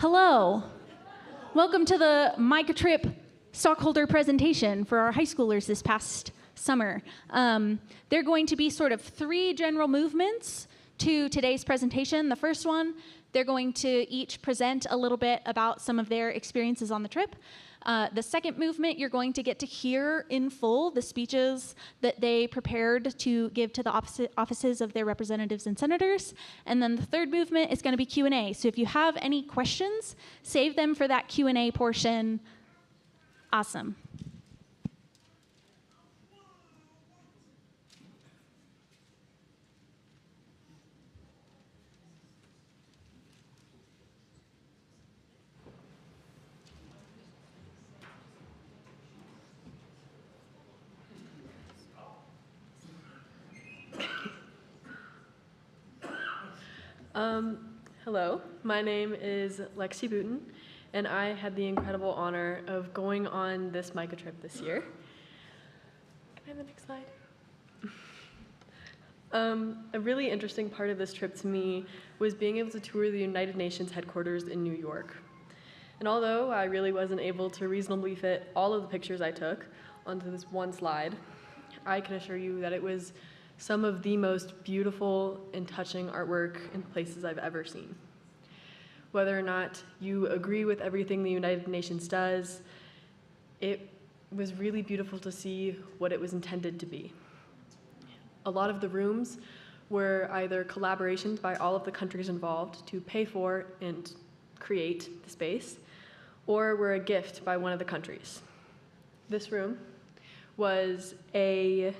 Hello. Welcome to the Micah trip stockholder presentation for our high schoolers this past summer. There are going to be sort of three general movements to today's presentation. The first one, they're going to each present a little bit about some of their experiences on the trip. The second movement, you're going to get to hear in full the speeches that they prepared to give to the offices of their representatives and senators. And then the third movement is going to be Q&A. So if you have any questions, save them for that Q&A portion. Awesome. Hello, my name is Lexi Booten, and I had the incredible honor of going on this Micah trip this year. Can I have the next slide? A really interesting part of this trip to me was being able to tour the United Nations headquarters in New York. And although I really wasn't able to reasonably fit all of the pictures I took onto this one slide, I can assure you that it was some of the most beautiful and touching artwork and places I've ever seen. Whether or not you agree with everything the United Nations does, it was really beautiful to see what it was intended to be. A lot of the rooms were either collaborations by all of the countries involved to pay for and create the space, or were a gift by one of the countries. This room was a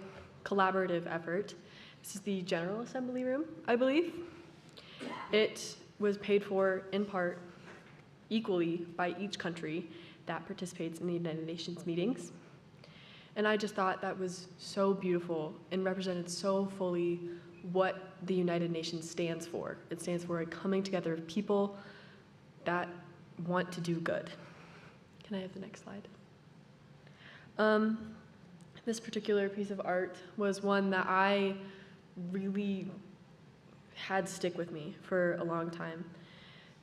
collaborative effort. This is the General Assembly room, I believe. It was paid for in part equally by each country that participates in the United Nations meetings. And I just thought that was so beautiful and represented so fully what the United Nations stands for. It stands for a coming together of people that want to do good. Can I have the next slide? This particular piece of art was one that I really had stick with me for a long time.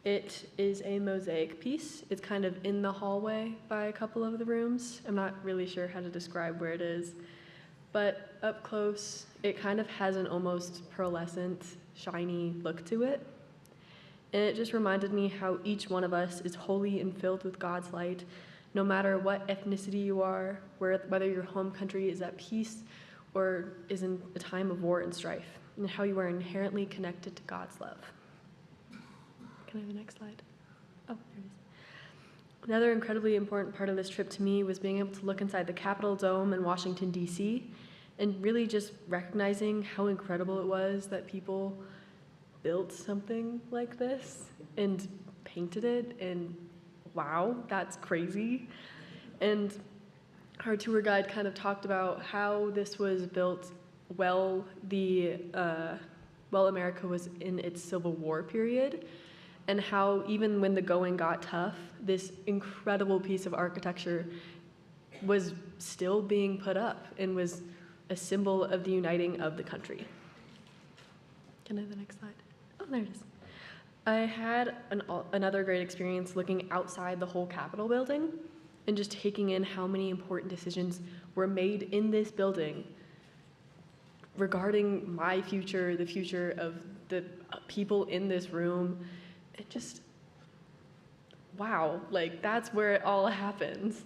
It is a mosaic piece. It's kind of in the hallway by a couple of the rooms. I'm not really sure how to describe where it is, but up close, it kind of has an almost pearlescent, shiny look to it. And it just reminded me how each one of us is holy and filled with God's light, no matter what ethnicity you are, whether your home country is at peace or is in a time of war and strife, and how you are inherently connected to God's love. Can I have the next slide? Oh, there it is. Another incredibly important part of this trip to me was being able to look inside the Capitol Dome in Washington, D.C., and really just recognizing how incredible it was that people built something like this and painted it, and wow, that's crazy. And our tour guide kind of talked about how this was built while America was in its Civil War period, and how even when the going got tough, this incredible piece of architecture was still being put up and was a symbol of the uniting of the country. Can I have the next slide? Oh, there it is. I had another great experience looking outside the whole Capitol building and just taking in how many important decisions were made in this building regarding my future, the future of the people in this room. It just, wow, like that's where it all happens.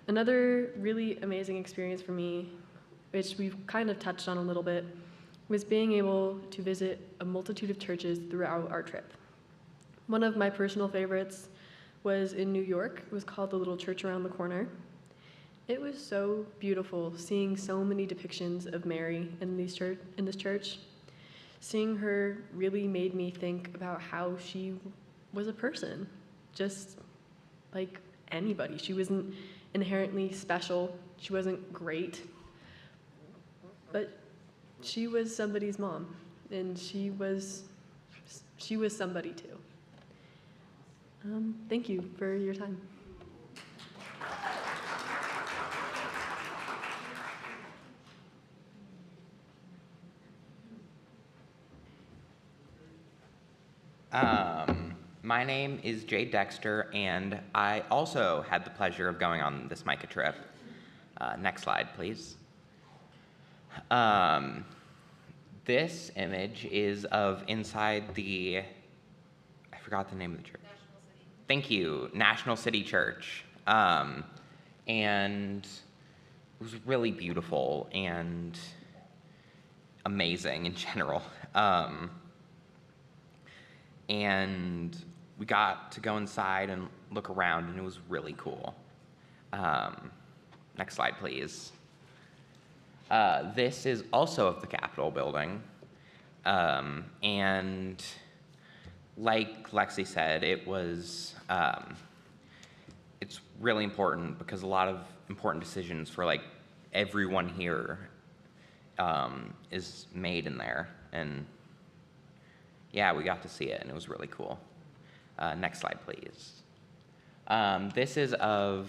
Another really amazing experience for me, which we've kind of touched on a little bit, was being able to visit a multitude of churches throughout our trip. One of my personal favorites was in New York. It was called the Little Church Around the Corner. It was so beautiful seeing so many depictions of Mary in this church. Seeing her really made me think about how she was a person, just like anybody. She wasn't inherently special. She wasn't great, but she was somebody's mom, and she was somebody too. Thank you for your time. My name is Jade Dexter, and I also had the pleasure of going on this Micah trip. Next slide, please. This image is of inside the, I forgot the name of the church. National City. Thank you, National City Church. And it was really beautiful and amazing in general. And we got to go inside and look around, and it was really cool. Next slide, please. This is also of the Capitol building. And like Lexi said, it's really important because a lot of important decisions for like everyone here is made in there. And yeah, we got to see it, and it was really cool. Next slide, please. This is of,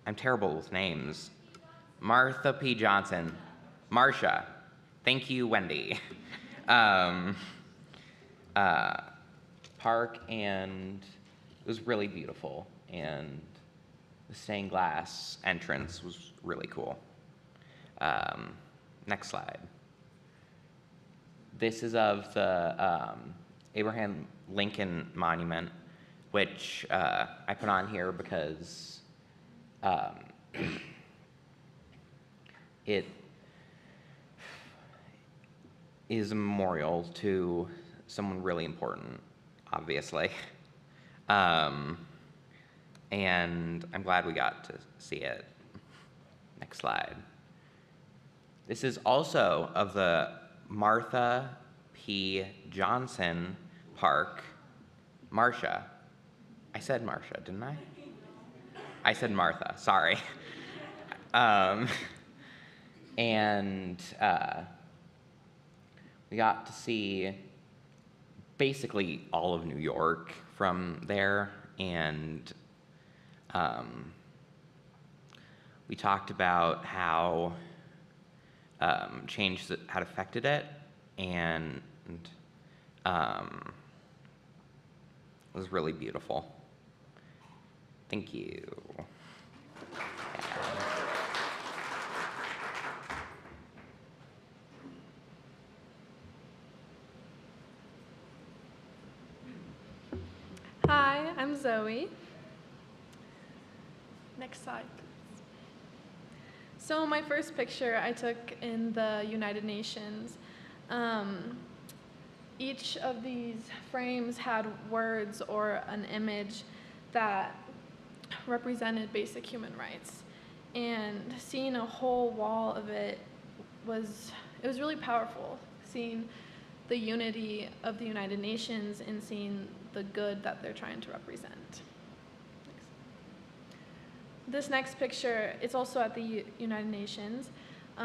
I'm terrible with names. Martha P. Johnson. Marsha. Thank you, Wendy. Park, and it was really beautiful, and the stained glass entrance was really cool. Next slide. This is of the Abraham Lincoln Monument, which I put on here because it is a memorial to someone really important, obviously. And I'm glad we got to see it. Next slide. This is also of the Martha P. Johnson Park. Marsha. I said Marsha, didn't I? I said Martha, sorry. We got to see basically all of New York from there, and we talked about how change had affected it, and it was really beautiful. Thank you. Hi, I'm Zoe. Next slide, please. So my first picture I took in the United Nations. Each of these frames had words or an image that represented basic human rights. And seeing a whole wall of it was really powerful, seeing the unity of the United Nations and seeing the good that they're trying to represent. This next picture, it's also at the United Nations.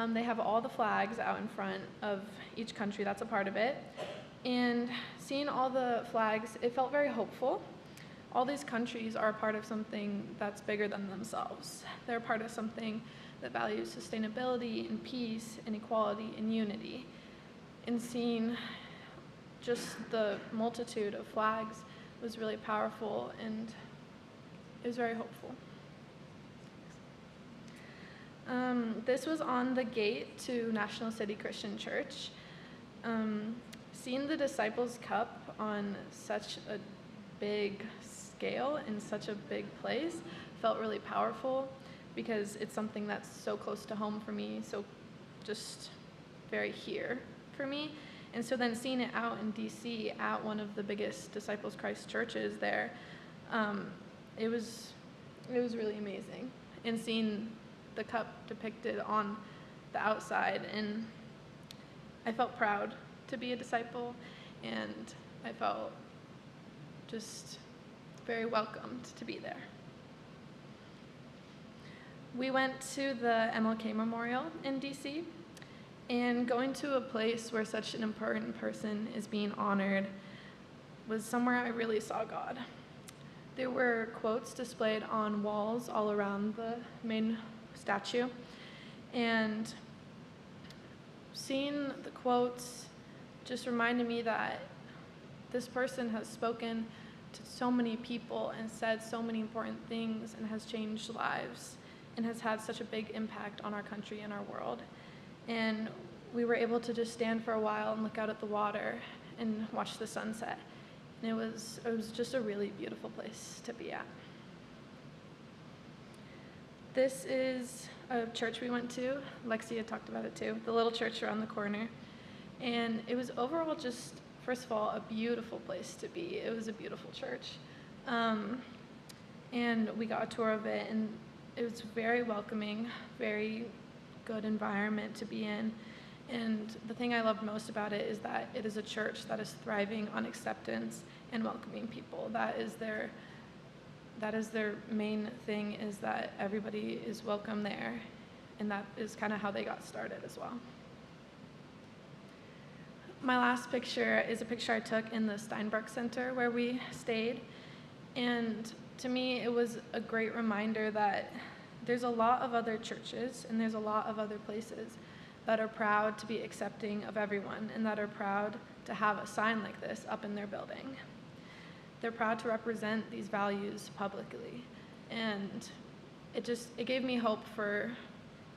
They have all the flags out in front of each country that's a part of it. And seeing all the flags, it felt very hopeful. All these countries are a part of something that's bigger than themselves. They're part of something that values sustainability and peace and equality and unity. And seeing just the multitude of flags was really powerful, and it was very hopeful. This was on the gate to National City Christian Church. Seeing the Disciples' Cup on such a big scale in such a big place felt really powerful because it's something that's so close to home for me, so just very here for me. And so then seeing it out in DC at one of the biggest Disciples Christ churches there, it was really amazing. And seeing the cup depicted on the outside, and I felt proud to be a disciple, and I felt just very welcomed to be there. We went to the MLK Memorial in DC, and going to a place where such an important person is being honored was somewhere I really saw God. There were quotes displayed on walls all around the main statue, and seeing the quotes just reminded me that this person has spoken to so many people and said so many important things and has changed lives and has had such a big impact on our country and our world. And we were able to just stand for a while and look out at the water and watch the sunset. And it was just a really beautiful place to be at. This is a church we went to. Lexi had talked about it too, the little church around the corner. And it was overall just, first of all, a beautiful place to be. It was a beautiful church. And we got a tour of it, and it was very welcoming, very good environment to be in. And the thing I loved most about it is that it is a church that is thriving on acceptance and welcoming people. That is their main thing, is that everybody is welcome there. And that is kind of how they got started as well. My last picture is a picture I took in the Steinbruck Center where we stayed. And to me, it was a great reminder that there's a lot of other churches and there's a lot of other places that are proud to be accepting of everyone and that are proud to have a sign like this up in their building. They're proud to represent these values publicly. And it gave me hope for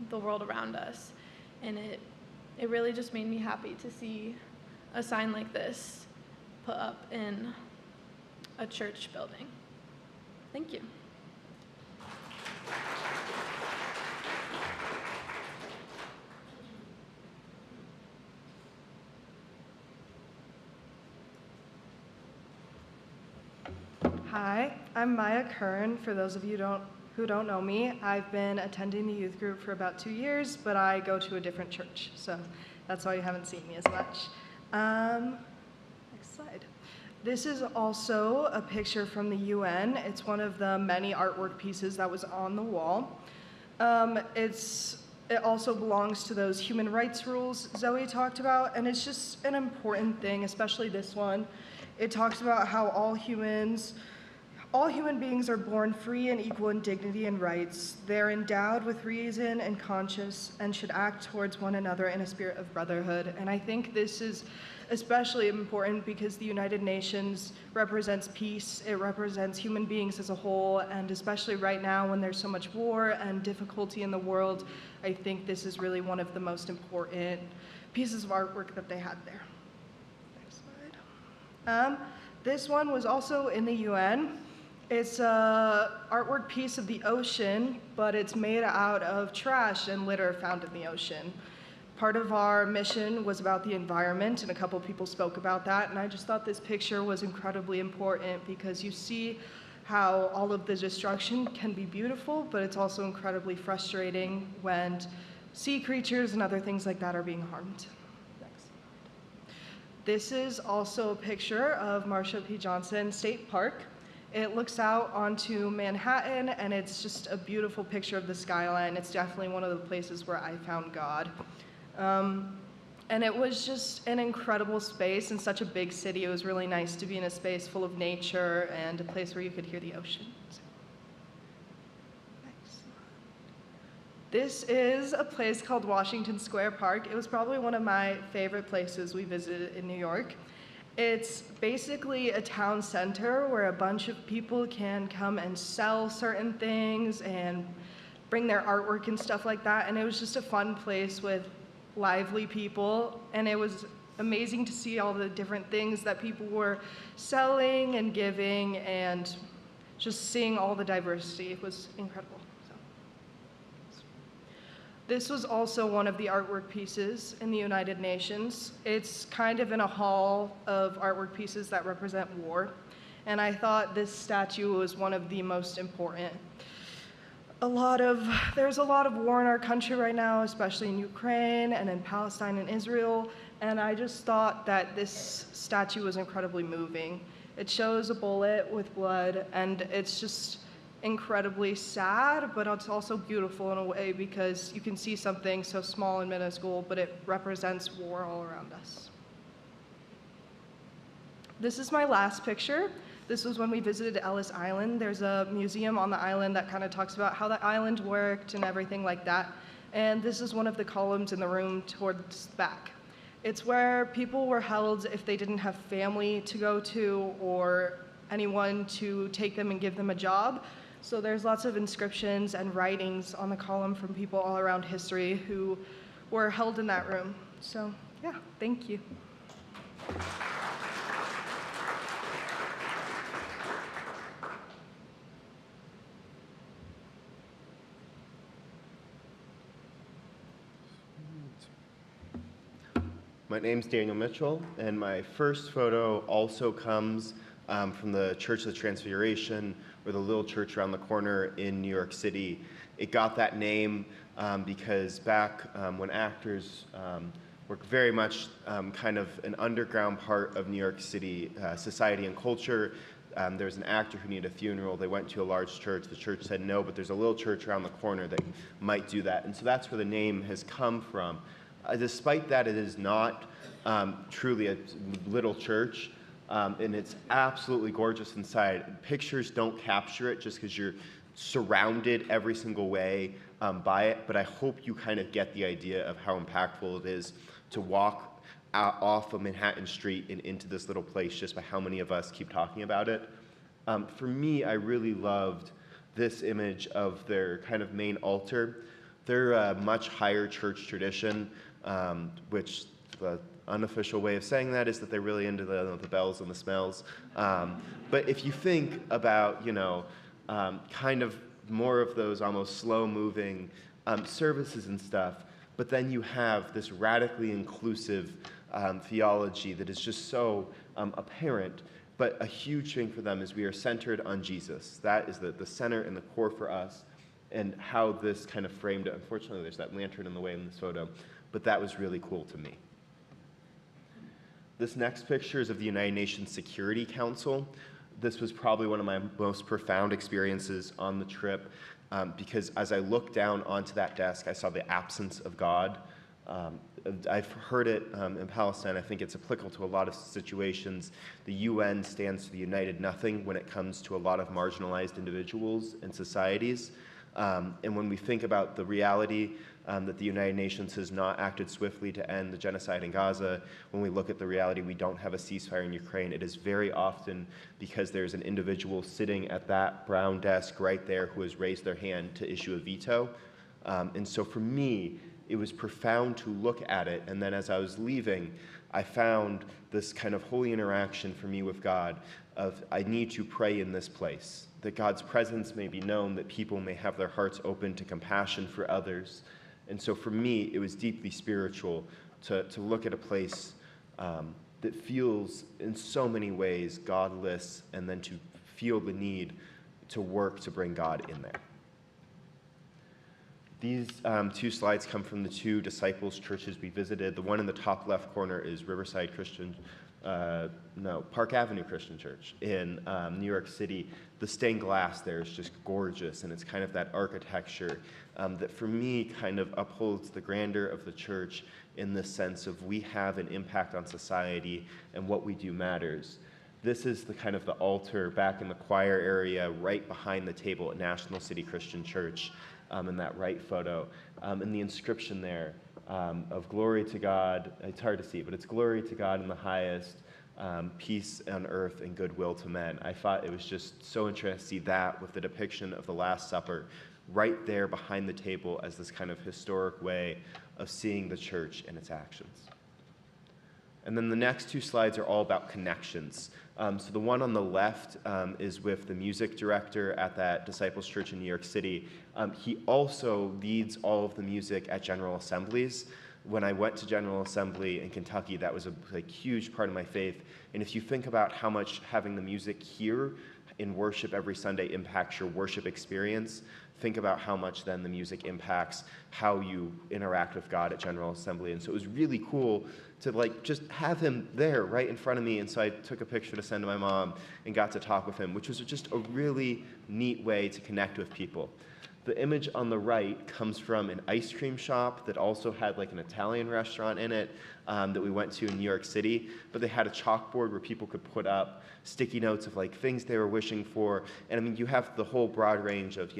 the world around us. And it really just made me happy to see a sign like this put up in a church building. Thank you. Hi, I'm Maya Kern. For those of you who don't know me, I've been attending the youth group for about 2 years, but I go to a different church, so that's why you haven't seen me as much. Next slide. This is also a picture from the UN. It's one of the many artwork pieces that was on the wall. It also belongs to those human rights rules Zoe talked about, and it's just an important thing, especially this one. It talks about how all human beings are born free and equal in dignity and rights. They're endowed with reason and conscience and should act towards one another in a spirit of brotherhood. And I think this is especially important because the United Nations represents peace. It represents human beings as a whole, and especially right now when there's so much war and difficulty in the world, I think this is really one of the most important pieces of artwork that they had there. Next slide. This one was also in the UN. It's an artwork piece of the ocean, but it's made out of trash and litter found in the ocean. Part of our mission was about the environment, and a couple people spoke about that, and I just thought this picture was incredibly important because you see how all of the destruction can be beautiful, but it's also incredibly frustrating when sea creatures and other things like that are being harmed. Next. This is also a picture of Marsha P. Johnson State Park. It looks out onto Manhattan, and it's just a beautiful picture of the skyline. It's definitely one of the places where I found God. And it was just an incredible space in such a big city. It was really nice to be in a space full of nature and a place where you could hear the ocean. Next. This is a place called Washington Square Park. It was probably one of my favorite places we visited in New York. It's basically a town center where a bunch of people can come and sell certain things and bring their artwork and stuff like that. And it was just a fun place with lively people. And it was amazing to see all the different things that people were selling and giving, and just seeing all the diversity. It was incredible. This was also one of the artwork pieces in the United Nations. It's kind of in a hall of artwork pieces that represent war, and I thought this statue was one of the most important. There's a lot of war in our country right now, especially in Ukraine and in Palestine and Israel, and I just thought that this statue was incredibly moving. It shows a bullet with blood, and it's just incredibly sad, but it's also beautiful in a way because you can see something so small and minuscule, but it represents war all around us. This is my last picture. This was when we visited Ellis Island. There's a museum on the island that kind of talks about how the island worked and everything like that. And this is one of the columns in the room towards the back. It's where people were held if they didn't have family to go to or anyone to take them and give them a job. So there's lots of inscriptions and writings on the column from people all around history who were held in that room. So yeah, thank you. My name's Daniel Mitchell, and my first photo also comes from the Church of the Transfiguration, or the little church around the corner in New York City. It got that name because back when actors were very much kind of an underground part of New York City society and culture, there was an actor who needed a funeral. They went to a large church. The church said no, but there's a little church around the corner that might do that. And so that's where the name has come from. Despite that, it is not truly a little church, and it's absolutely gorgeous inside. Pictures don't capture it just because you're surrounded every single way by it, but I hope you kind of get the idea of how impactful it is to walk off of Manhattan Street and into this little place just by how many of us keep talking about it. For me, I really loved this image of their kind of main altar. They're a much higher church tradition, which the unofficial way of saying that is that they're really into the bells and the smells. But if you think about, kind of more of those almost slow-moving services and stuff, but then you have this radically inclusive theology that is just so apparent. But a huge thing for them is we are centered on Jesus. That is the center and the core for us, and how this kind of framed it. Unfortunately, there's that lantern in the way in this photo, but that was really cool to me. This next picture is of the United Nations Security Council. This was probably one of my most profound experiences on the trip because as I looked down onto that desk, I saw the absence of God. I've heard it in Palestine. I think it's applicable to a lot of situations. The UN stands for the United Nothing when it comes to a lot of marginalized individuals and societies. And when we think about the reality that the United Nations has not acted swiftly to end the genocide in Gaza, when we look at the reality we don't have a ceasefire in Ukraine, it is very often because there's an individual sitting at that brown desk right there who has raised their hand to issue a veto. And so for me, it was profound to look at it, and then as I was leaving, I found this kind of holy interaction for me with God of I need to pray in this place, that God's presence may be known, that people may have their hearts open to compassion for others. And so for me, it was deeply spiritual to look at a place that feels in so many ways godless, and then to feel the need to work to bring God in there. These two slides come from the two disciples' churches we visited. The one in the top left corner is Park Avenue Christian Church in New York City. The stained glass there is just gorgeous, and it's kind of that architecture that for me kind of upholds the grandeur of the church in the sense of we have an impact on society and what we do matters. This is the kind of the altar back in the choir area right behind the table at National City Christian Church in that right photo. And the inscription there of glory to God, it's hard to see, but it's glory to God in the highest, peace on earth and goodwill to men. I thought it was just so interesting to see that with the depiction of the Last Supper right there behind the table as this kind of historic way of seeing the church and its actions. And then the next two slides are all about connections. So the one on the left is with the music director at that Disciples Church in New York City. He also leads all of the music at General Assemblies. When I went to General Assembly in Kentucky, that was a huge part of my faith. And if you think about how much having the music here in worship every Sunday impacts your worship experience, think about how much then the music impacts how you interact with God at General Assembly. And so it was really cool to just have him there right in front of me. And so I took a picture to send to my mom and got to talk with him, which was just a really neat way to connect with people. The image on the right comes from an ice cream shop that also had an Italian restaurant in it that we went to in New York City, but they had a chalkboard where people could put up sticky notes of things they were wishing for. And I mean, you have the whole broad range of,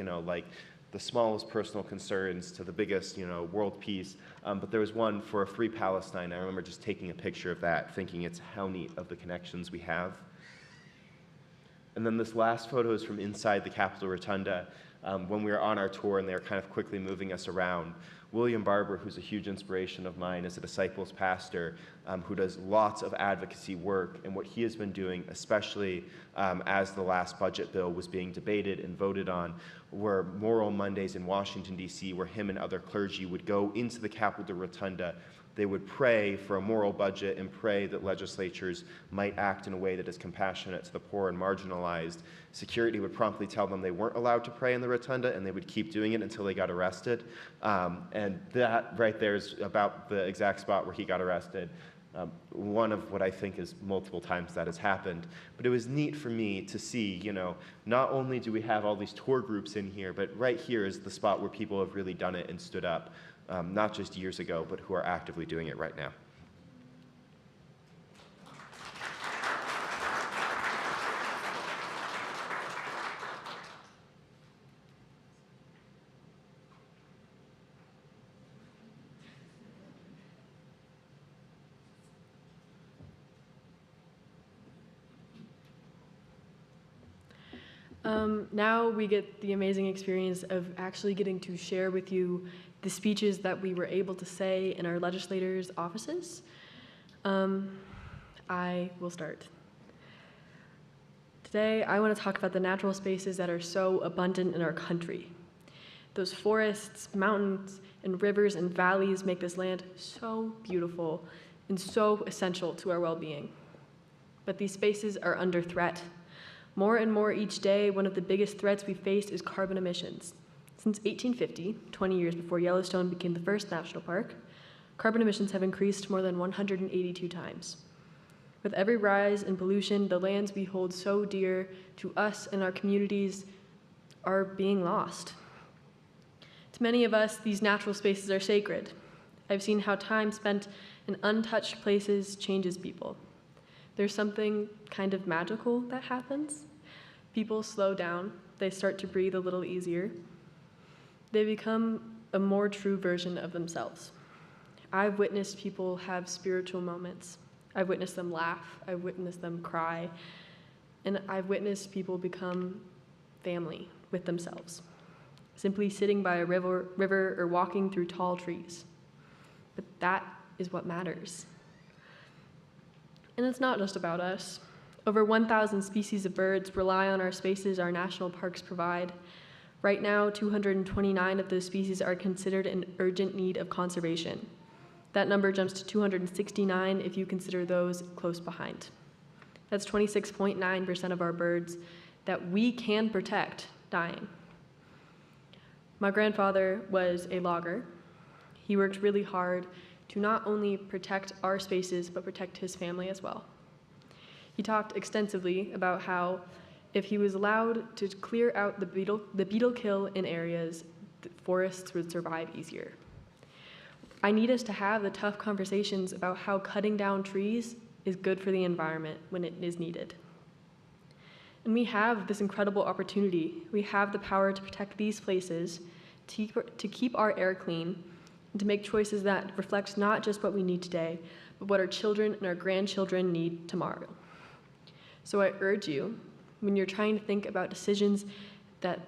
the smallest personal concerns to the biggest, world peace. But there was one for a free Palestine. I remember just taking a picture of that, thinking it's how neat of the connections we have. And then this last photo is from inside the Capitol Rotunda when we were on our tour and they were kind of quickly moving us around. William Barber, who's a huge inspiration of mine, is a disciples pastor who does lots of advocacy work. And what he has been doing, especially as the last budget bill was being debated and voted on, were Moral Mondays in Washington, D.C., where him and other clergy would go into the Capitol Rotunda. They would pray for a moral budget and pray that legislatures might act in a way that is compassionate to the poor and marginalized. Security would promptly tell them they weren't allowed to pray in the rotunda, and they would keep doing it until they got arrested. And that right there is about the exact spot where he got arrested. One of what I think is multiple times that has happened. But it was neat for me to see, not only do we have all these tour groups in here, but right here is the spot where people have really done it and stood up. Not just years ago, but who are actively doing it right now. Now we get the amazing experience of actually getting to share with you the speeches that we were able to say in our legislators' offices. I will start. Today, I want to talk about the natural spaces that are so abundant in our country. Those forests, mountains, and rivers and valleys make this land so beautiful and so essential to our well-being. But these spaces are under threat. More and more each day, one of the biggest threats we face is carbon emissions. Since 1850, 20 years before Yellowstone became the first national park, carbon emissions have increased more than 182 times. With every rise in pollution, the lands we hold so dear to us and our communities are being lost. To many of us, these natural spaces are sacred. I've seen how time spent in untouched places changes people. There's something kind of magical that happens. People slow down, they start to breathe a little easier. They become a more true version of themselves. I've witnessed people have spiritual moments. I've witnessed them laugh, I've witnessed them cry, and I've witnessed people become family with themselves, simply sitting by a river or walking through tall trees. But that is what matters. And it's not just about us. Over 1,000 species of birds rely on our spaces our national parks provide. Right now, 229 of those species are considered in urgent need of conservation. That number jumps to 269 if you consider those close behind. That's 26.9% of our birds that we can protect dying. My grandfather was a logger. He worked really hard to not only protect our spaces, but protect his family as well. He talked extensively about how if he was allowed to clear out the beetle kill in areas, the forests would survive easier. I need us to have the tough conversations about how cutting down trees is good for the environment when it is needed. And we have this incredible opportunity. We have the power to protect these places, to keep our air clean, and to make choices that reflect not just what we need today, but what our children and our grandchildren need tomorrow. So I urge you, when you're trying to think about decisions that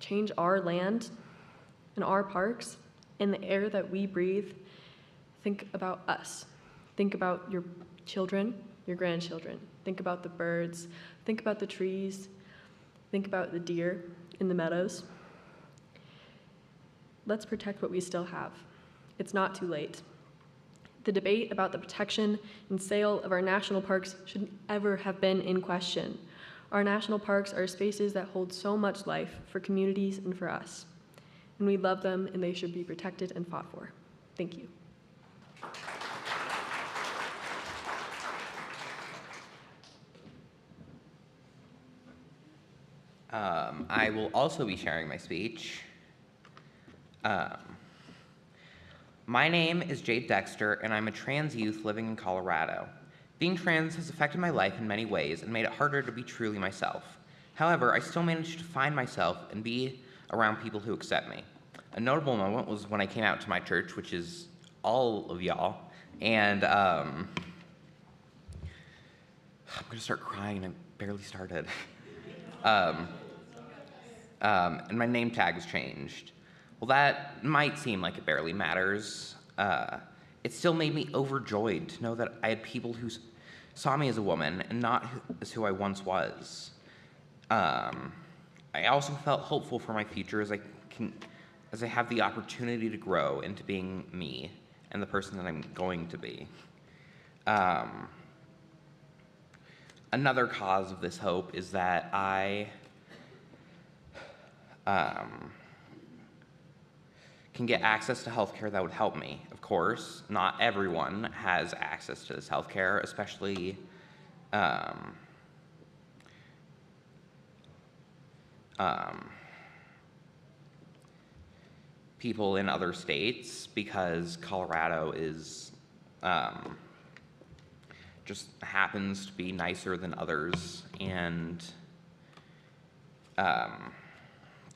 change our land and our parks and the air that we breathe, think about us. Think about your children, your grandchildren. Think about the birds. Think about the trees. Think about the deer in the meadows. Let's protect what we still have. It's not too late. The debate about the protection and sale of our national parks shouldn't ever have been in question. Our national parks are spaces that hold so much life for communities and for us. And we love them, and they should be protected and fought for. Thank you. I will also be sharing my speech. My name is Jade Dexter, and I'm a trans youth living in Colorado. Being trans has affected my life in many ways and made it harder to be truly myself. However, I still managed to find myself and be around people who accept me. A notable moment was when I came out to my church, which is all of y'all, and I'm gonna start crying, and I barely started. And my name tag was changed. Well, that might seem like it barely matters. It still made me overjoyed to know that I had people who saw me as a woman and not as who I once was. I also felt hopeful for my future as I have the opportunity to grow into being me and the person that I'm going to be. Another cause of this hope is that I can get access to healthcare that would help me. Of course, not everyone has access to this healthcare, especially people in other states, because Colorado is just happens to be nicer than others, and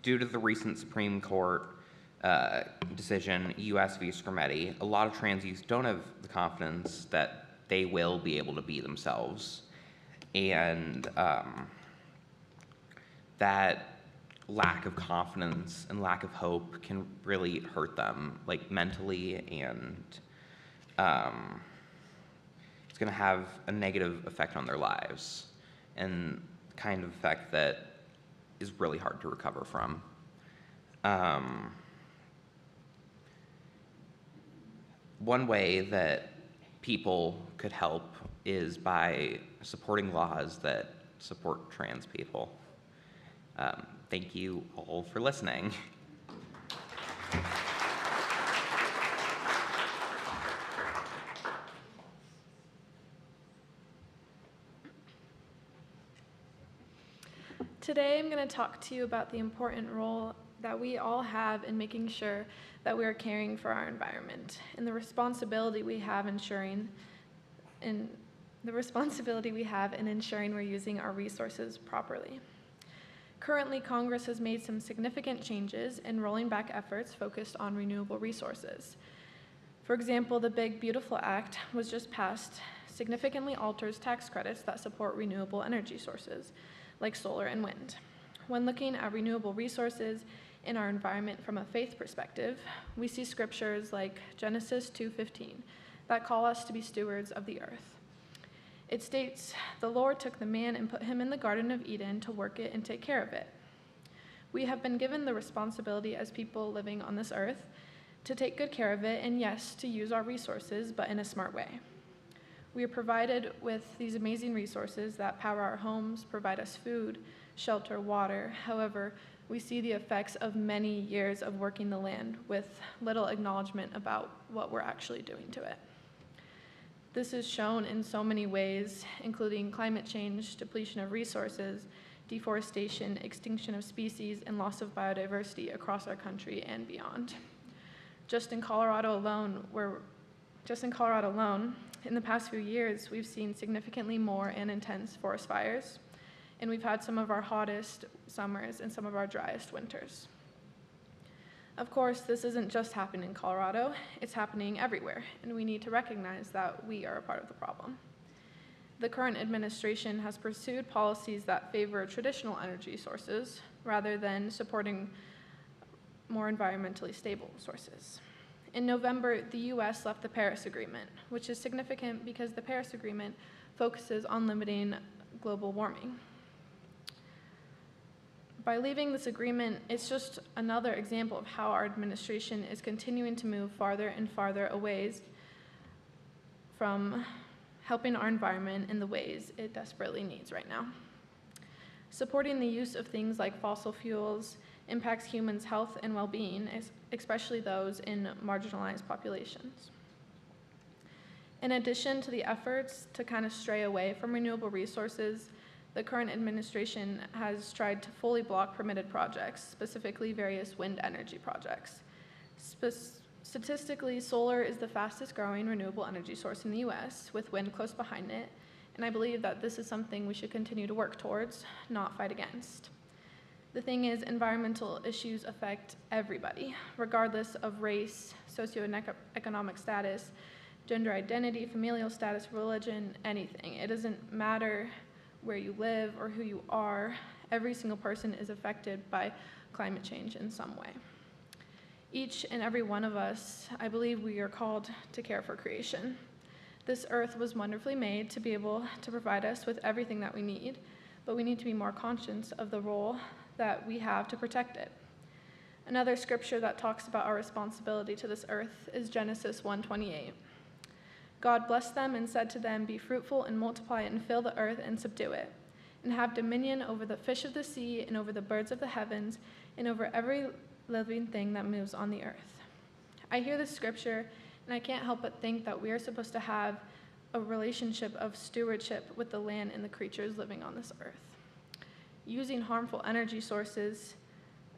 due to the recent Supreme Court decision, U.S. v. Scarametti, a lot of trans youth don't have the confidence that they will be able to be themselves, and that lack of confidence and lack of hope can really hurt them, like mentally, and it's going to have a negative effect on their lives, and the kind of effect that is really hard to recover from. One way that people could help is by supporting laws that support trans people. Thank you all for listening. Today I'm going to talk to you about the important role that we all have in making sure that we are caring for our environment and the responsibility we have in ensuring we're using our resources properly. Currently, Congress has made some significant changes in rolling back efforts focused on renewable resources. For example, the Big Beautiful Act was just passed, significantly alters tax credits that support renewable energy sources, like solar and wind. When looking at renewable resources in our environment from a faith perspective, we see scriptures like Genesis 2:15 that call us to be stewards of the earth. It states, "The Lord took the man and put him in the Garden of Eden to work it and take care of it." We have been given the responsibility as people living on this earth to take good care of it, and yes, to use our resources, but in a smart way. We are provided with these amazing resources that power our homes, provide us food, shelter, water. However, we see the effects of many years of working the land with little acknowledgement about what we're actually doing to it. This is shown in so many ways, including climate change, depletion of resources, deforestation, extinction of species, and loss of biodiversity across our country and beyond. Just in Colorado alone, in the past few years, we've seen significantly more and intense forest fires, and we've had some of our hottest summers and some of our driest winters. Of course, this isn't just happening in Colorado, it's happening everywhere, and we need to recognize that we are a part of the problem. The current administration has pursued policies that favor traditional energy sources rather than supporting more environmentally stable sources. In November, the US left the Paris Agreement, which is significant because the Paris Agreement focuses on limiting global warming. By leaving this agreement, it's just another example of how our administration is continuing to move farther and farther away from helping our environment in the ways it desperately needs right now. Supporting the use of things like fossil fuels impacts humans' health and well-being, especially those in marginalized populations. In addition to the efforts to kind of stray away from renewable resources, the current administration has tried to fully block permitted projects, specifically various wind energy projects. Statistically, solar is the fastest growing renewable energy source in the US, with wind close behind it, and I believe that this is something we should continue to work towards, not fight against. The thing is, environmental issues affect everybody, regardless of race, socioeconomic status, gender identity, familial status, religion, anything. It doesn't matter where you live or who you are. Every single person is affected by climate change in some way. Each and every one of us, I believe we are called to care for creation. This earth was wonderfully made to be able to provide us with everything that we need, but we need to be more conscious of the role that we have to protect it. Another scripture that talks about our responsibility to this earth is Genesis 1:28. God blessed them and said to them, "Be fruitful and multiply and fill the earth and subdue it, and have dominion over the fish of the sea and over the birds of the heavens and over every living thing that moves on the earth." I hear this scripture and I can't help but think that we are supposed to have a relationship of stewardship with the land and the creatures living on this earth. Using harmful energy sources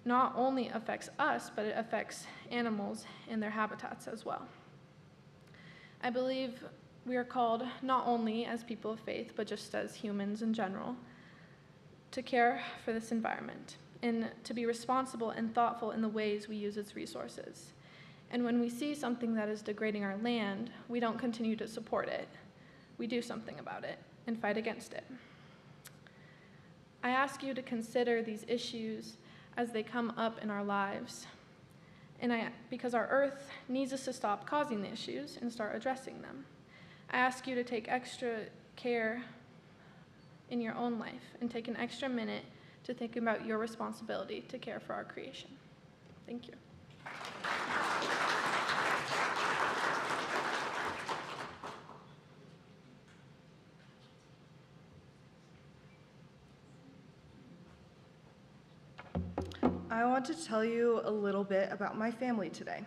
not only affects us, but it affects animals and their habitats as well. I believe we are called not only as people of faith, but just as humans in general, to care for this environment and to be responsible and thoughtful in the ways we use its resources. And when we see something that is degrading our land, we don't continue to support it. We do something about it and fight against it. I ask you to consider these issues as they come up in our lives, because our earth needs us to stop causing the issues and start addressing them. I ask you to take extra care in your own life and take an extra minute to think about your responsibility to care for our creation. Thank you. I want to tell you a little bit about my family today.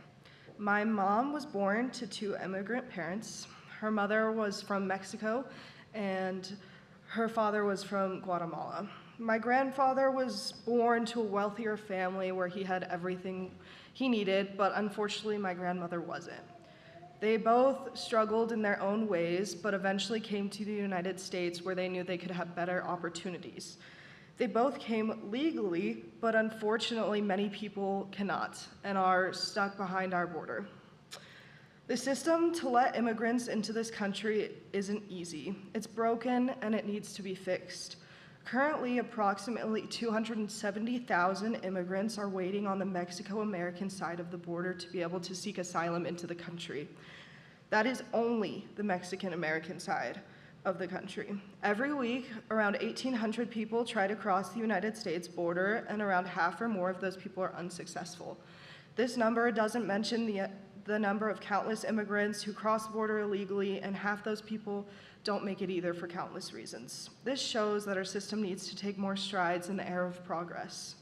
My mom was born to two immigrant parents. Her mother was from Mexico, and her father was from Guatemala. My grandfather was born to a wealthier family where he had everything he needed, but unfortunately my grandmother wasn't. They both struggled in their own ways, but eventually came to the United States where they knew they could have better opportunities. They both came legally, but unfortunately many people cannot and are stuck behind our border. The system to let immigrants into this country isn't easy. It's broken and it needs to be fixed. Currently, approximately 270,000 immigrants are waiting on the Mexico-American side of the border to be able to seek asylum into the country. That is only the Mexican-American side of the country. Every week, around 1,800 people try to cross the United States border, and around half or more of those people are unsuccessful. This number doesn't mention the number of countless immigrants who cross the border illegally, and half those people don't make it either for countless reasons. This shows that our system needs to take more strides in the era of progress.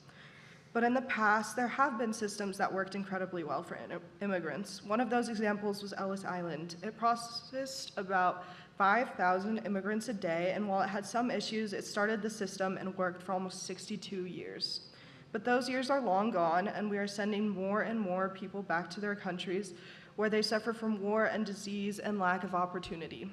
But in the past, there have been systems that worked incredibly well for immigrants. One of those examples was Ellis Island. It processed about 5,000 immigrants a day, and while it had some issues, it started the system and worked for almost 62 years. But those years are long gone, and we are sending more and more people back to their countries where they suffer from war and disease and lack of opportunity.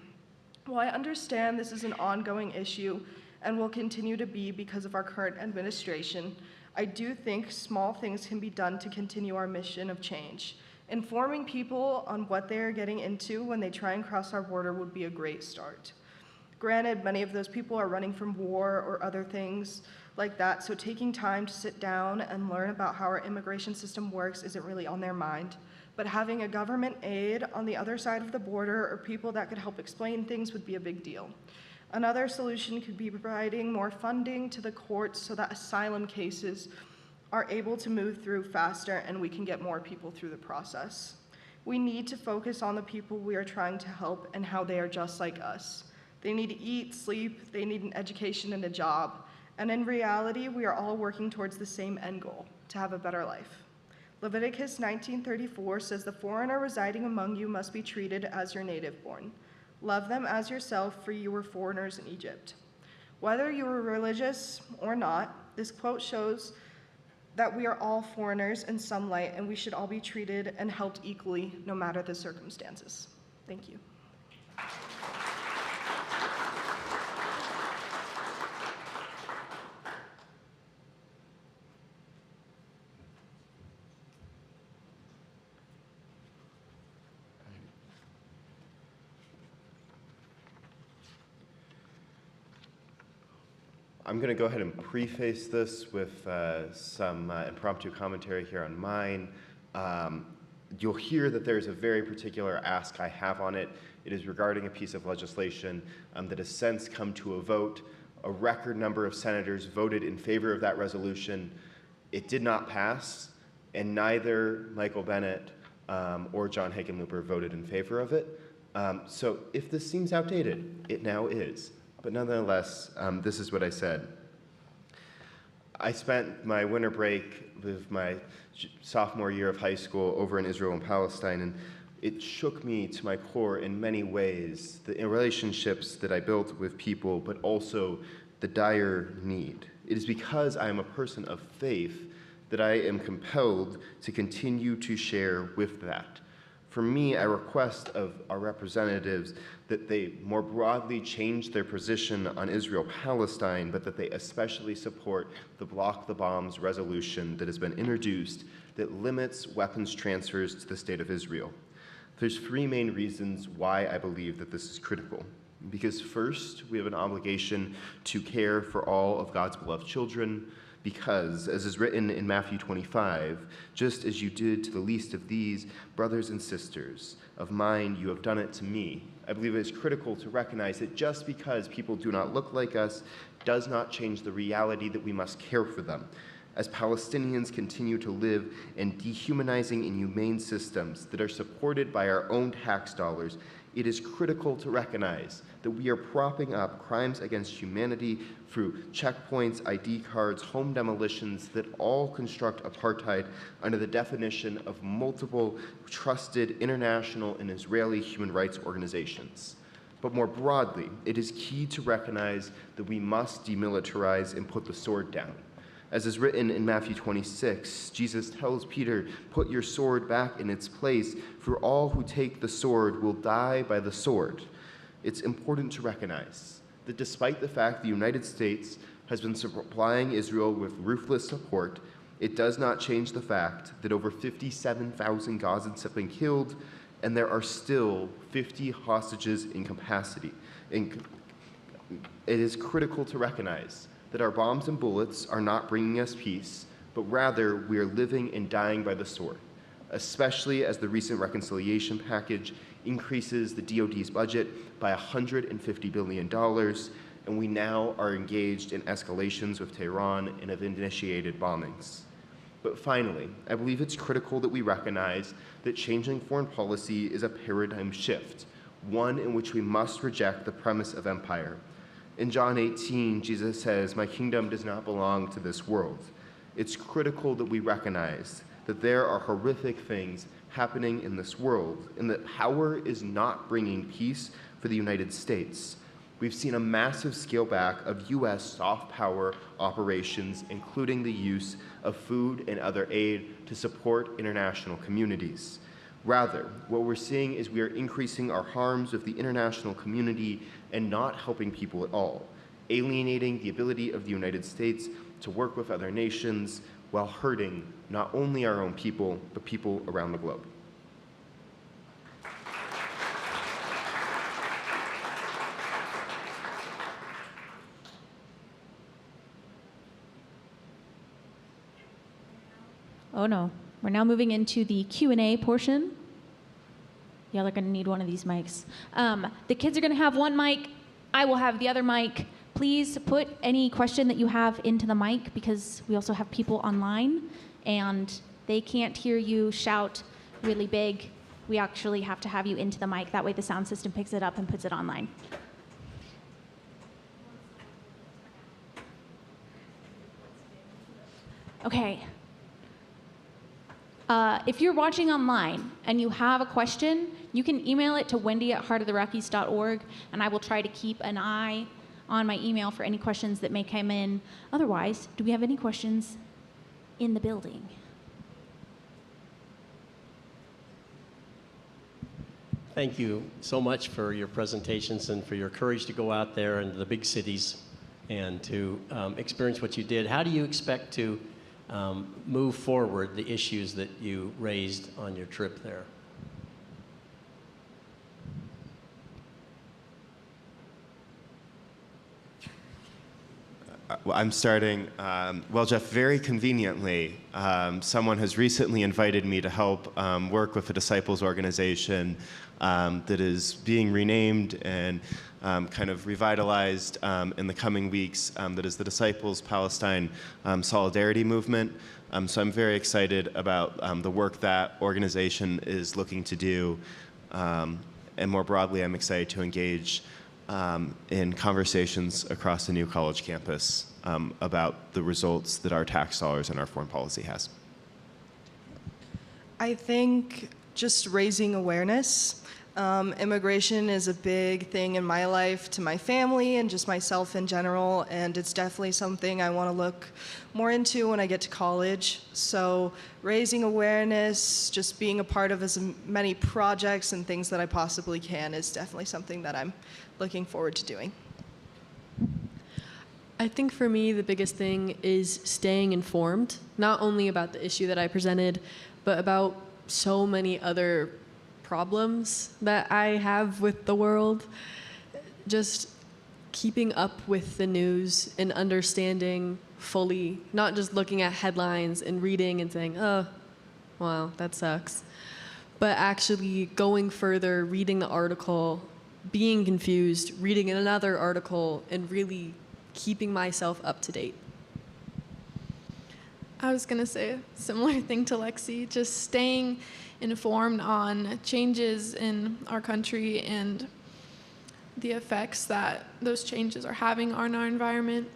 While I understand this is an ongoing issue and will continue to be because of our current administration, I do think small things can be done to continue our mission of change. Informing people on what they are getting into when they try and cross our border would be a great start. Granted, many of those people are running from war or other things like that, so taking time to sit down and learn about how our immigration system works isn't really on their mind. But having a government aid on the other side of the border or people that could help explain things would be a big deal. Another solution could be providing more funding to the courts so that asylum cases are able to move through faster and we can get more people through the process. We need to focus on the people we are trying to help and how they are just like us. They need to eat, sleep, they need an education and a job. And in reality, we are all working towards the same end goal, to have a better life. Leviticus 19:34 says, "The foreigner residing among you must be treated as your native born. Love them as yourself, for you were foreigners in Egypt." Whether you are religious or not, this quote shows that we are all foreigners in some light, and we should all be treated and helped equally, no matter the circumstances. Thank you. I'm going to go ahead and preface this with some impromptu commentary here on mine. You'll hear that there's a very particular ask I have on it. It is regarding a piece of legislation that has since come to a vote. A record number of senators voted in favor of that resolution. It did not pass, and neither Michael Bennett or John Hickenlooper voted in favor of it. So if this seems outdated, it now is. But nonetheless, this is what I said. I spent my winter break with my sophomore year of high school over in Israel and Palestine, and it shook me to my core in many ways, the relationships that I built with people, but also the dire need. It is because I am a person of faith that I am compelled to continue to share with that. For me, I request of our representatives that they more broadly change their position on Israel-Palestine, but that they especially support the Block the Bombs resolution that has been introduced that limits weapons transfers to the State of Israel. There's three main reasons why I believe that this is critical. Because first, we have an obligation to care for all of God's beloved children, because, as is written in Matthew 25, just as you did to the least of these brothers and sisters of mine, you have done it to me. I believe it is critical to recognize that just because people do not look like us does not change the reality that we must care for them. As Palestinians continue to live in dehumanizing, inhumane systems that are supported by our own tax dollars, it is critical to recognize that we are propping up crimes against humanity through checkpoints, ID cards, home demolitions that all construct apartheid under the definition of multiple trusted international and Israeli human rights organizations. But more broadly, it is key to recognize that we must demilitarize and put the sword down. As is written in Matthew 26, Jesus tells Peter, "Put your sword back in its place, for all who take the sword will die by the sword." It's important to recognize that despite the fact the United States has been supplying Israel with ruthless support, it does not change the fact that over 57,000 Gazans have been killed, and there are still 50 hostages in capacity. It is critical to recognize that our bombs and bullets are not bringing us peace, but rather we are living and dying by the sword, especially as the recent reconciliation package increases the DoD's budget by $150 billion, and we now are engaged in escalations with Tehran and have initiated bombings. But finally, I believe it's critical that we recognize that changing foreign policy is a paradigm shift, one in which we must reject the premise of empire. In John 18, Jesus says, "My kingdom does not belong to this world." It's critical that we recognize that there are horrific things happening in this world, and that power is not bringing peace for the United States. We've seen a massive scale back of U.S. soft power operations, including the use of food and other aid to support international communities. Rather, what we're seeing is we are increasing our harms with the international community and not helping people at all, alienating the ability of the United States to work with other nations while hurting not only our own people, but people around the globe. Oh no, we're now moving into the Q&A portion. Y'all are gonna need one of these mics. The kids are gonna have one mic. I will have the other mic. Please put any question that you have into the mic, because we also have people online and they can't hear you shout really big. We actually have to have you into the mic. That way the sound system picks it up and puts it online. Okay. If you're watching online and you have a question, you can email it to wendy@heartoftherockies.org, and I will try to keep an eye on my email for any questions that may come in. Otherwise, do we have any questions in the building? Thank you so much for your presentations and for your courage to go out there into the big cities and to experience what you did. How do you expect to move forward the issues that you raised on your trip there? Well, I'm starting. Well, Jeff, very conveniently, someone has recently invited me to help work with a disciples organization that is being renamed and kind of revitalized in the coming weeks. That is the Disciples Palestine Solidarity Movement. So I'm very excited about the work that organization is looking to do. And more broadly, I'm excited to engage in conversations across the new college campus about the results that our tax dollars and our foreign policy has. I think just raising awareness. Immigration is a big thing in my life, to my family and just myself in general, and it's definitely something I want to look more into when I get to college. So raising awareness, just being a part of as many projects and things that I possibly can is definitely something that I'm looking forward to doing. I think for me, the biggest thing is staying informed, not only about the issue that I presented, but about so many other problems that I have with the world. Just keeping up with the news and understanding fully, not just looking at headlines and reading and saying, oh, wow, that sucks, but actually going further, reading the article, being confused, reading another article, and really keeping myself up to date. I was going to say a similar thing to Lexi, just staying informed on changes in our country and the effects that those changes are having on our environment.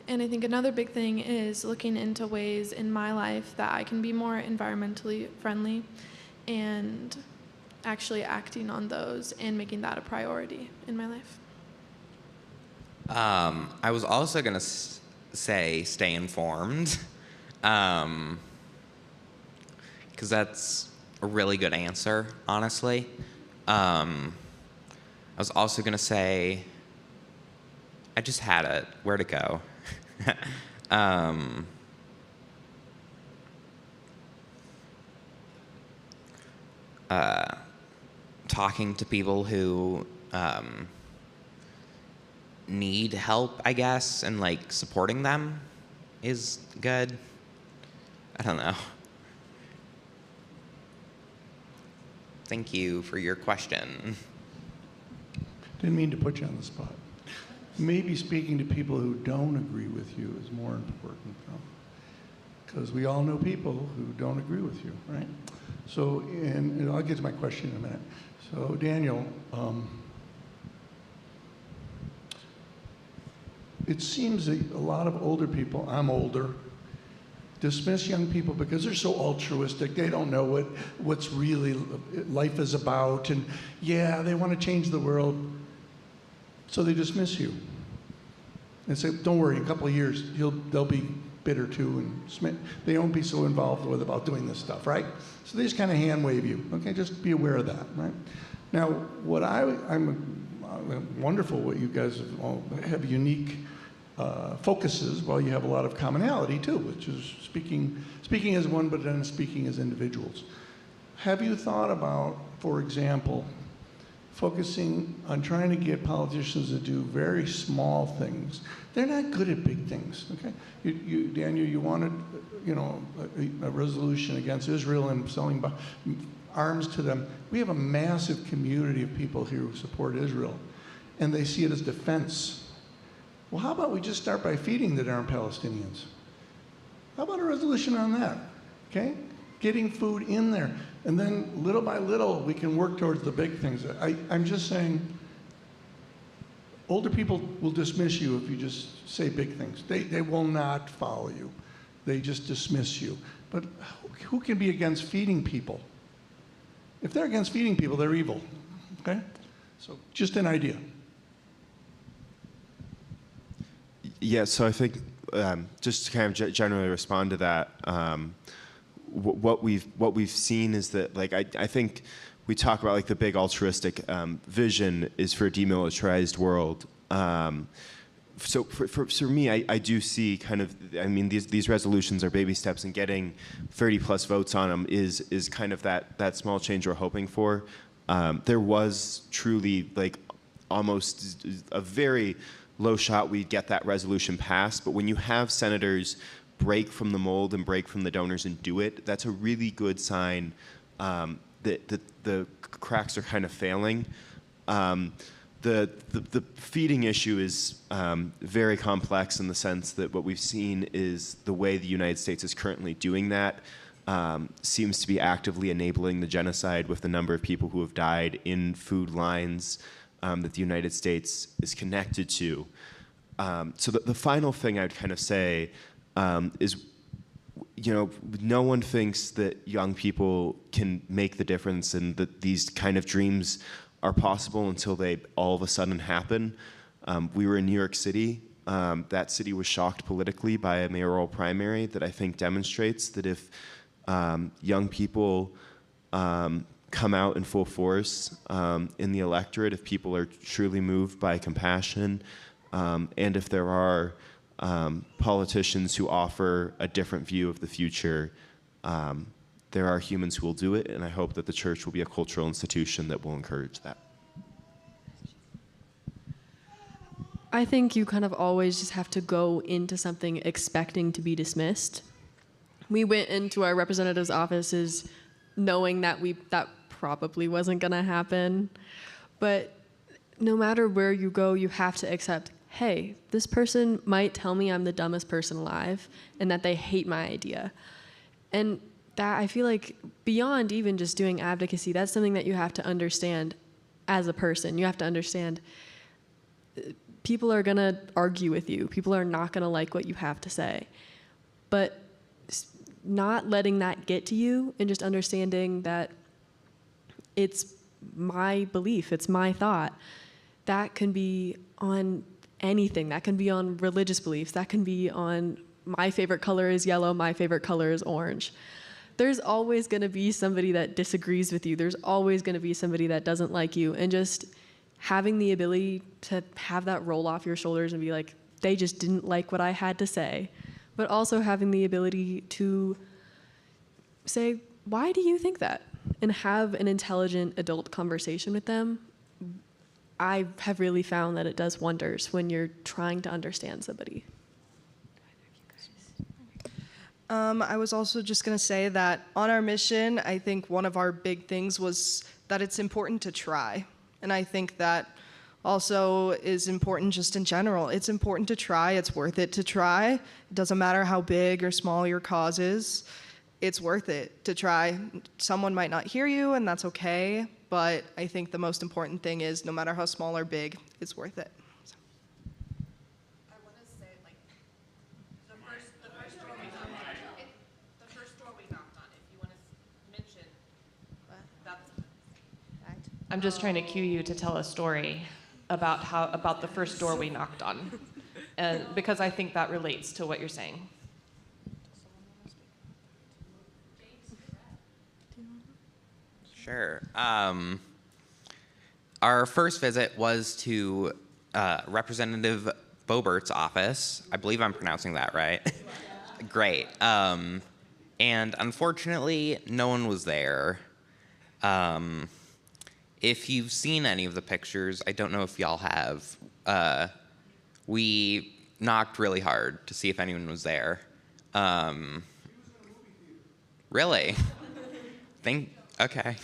And I think another big thing is looking into ways in my life that I can be more environmentally friendly and actually acting on those and making that a priority in my life. I was also going to say stay informed, because that's a really good answer, honestly. I was also going to say, I just had it. Where'd it go? Talking to people who need help, I guess, and like supporting them is good. I don't know. Thank you for your question. Didn't mean to put you on the spot. Maybe speaking to people who don't agree with you is more important, though. Because we all know people who don't agree with you, right? So, and I'll get to my question in a minute. So, Daniel, it seems that a lot of older people, I'm older, dismiss young people because they're so altruistic. They don't know what's really life is about. And yeah, they want to change the world. So they dismiss you. And say, don't worry, in a couple of years, they'll be bitter too. And they won't be so involved about doing this stuff, right? So they just kind of hand wave you. Okay, just be aware of that, right? Now, what I'm wonderful what you guys have unique focuses, while you have a lot of commonality too, which is speaking as one, but then speaking as individuals. Have you thought about, for example, focusing on trying to get politicians to do very small things? They're not good at big things, okay? Daniel, you wanted, a resolution against Israel and selling arms to them. We have a massive community of people here who support Israel, and they see it as defense. Well, how about we just start by feeding the darn Palestinians? How about a resolution on that, okay? Getting food in there. And then little by little, we can work towards the big things. I'm just saying, older people will dismiss you if you just say big things. They will not follow you. They just dismiss you. But who can be against feeding people? If they're against feeding people, they're evil, okay? So just an idea. Yeah, so I think just to kind of generally respond to that, what we've seen is that, like, I think we talk about, like, the big altruistic vision is for a demilitarized world. So for me, I do see kind of, I mean, these resolutions are baby steps, and getting 30 plus votes on them is kind of that small change we're hoping for. There was truly, like, almost a very low shot we get that resolution passed. But when you have senators break from the mold and break from the donors and do it, that's a really good sign that the cracks are kind of failing. The feeding issue is very complex in the sense that what we've seen is the way the United States is currently doing that seems to be actively enabling the genocide with the number of people who have died in food lines that the United States is connected to. So the final thing I'd kind of say is, no one thinks that young people can make the difference and that these kind of dreams are possible until they all of a sudden happen. We were in New York City. That city was shocked politically by a mayoral primary that I think demonstrates that if young people come out in full force in the electorate, if people are truly moved by compassion, and if there are politicians who offer a different view of the future, there are humans who will do it, and I hope that the church will be a cultural institution that will encourage that. I think you kind of always just have to go into something expecting to be dismissed. We went into our representative's offices knowing that that probably wasn't going to happen, but no matter where you go, you have to accept, hey, this person might tell me I'm the dumbest person alive and that they hate my idea. And that, I feel like, beyond even just doing advocacy, that's something that you have to understand as a person. You have to understand people are going to argue with you. People are not going to like what you have to say. But not letting that get to you and just understanding that it's my belief, it's my thought, that can be on anything. That can be on religious beliefs. That can be on my favorite color is yellow, my favorite color is orange. There's always going to be somebody that disagrees with you. There's always going to be somebody that doesn't like you. And just having the ability to have that roll off your shoulders and be like, they just didn't like what I had to say. But also having the ability to say, why do you think that? And have an intelligent adult conversation with them. I have really found that it does wonders when you're trying to understand somebody. I was also just going to say that on our mission, I think one of our big things was that it's important to try. And I think that also is important just in general. It's important to try. It's worth it to try. It doesn't matter how big or small your cause is. It's worth it to try. Someone might not hear you, and that's okay. But I think the most important thing is no matter how small or big, it's worth it. I'm just trying to cue you to tell a story about the first door we knocked on, and because I think that relates to what you're saying. Sure. Our first visit was to Representative Boebert's office. I believe I'm pronouncing that right. Great. And unfortunately, no one was there. If you've seen any of the pictures, I don't know if y'all have, we knocked really hard to see if anyone was there. Really? Okay.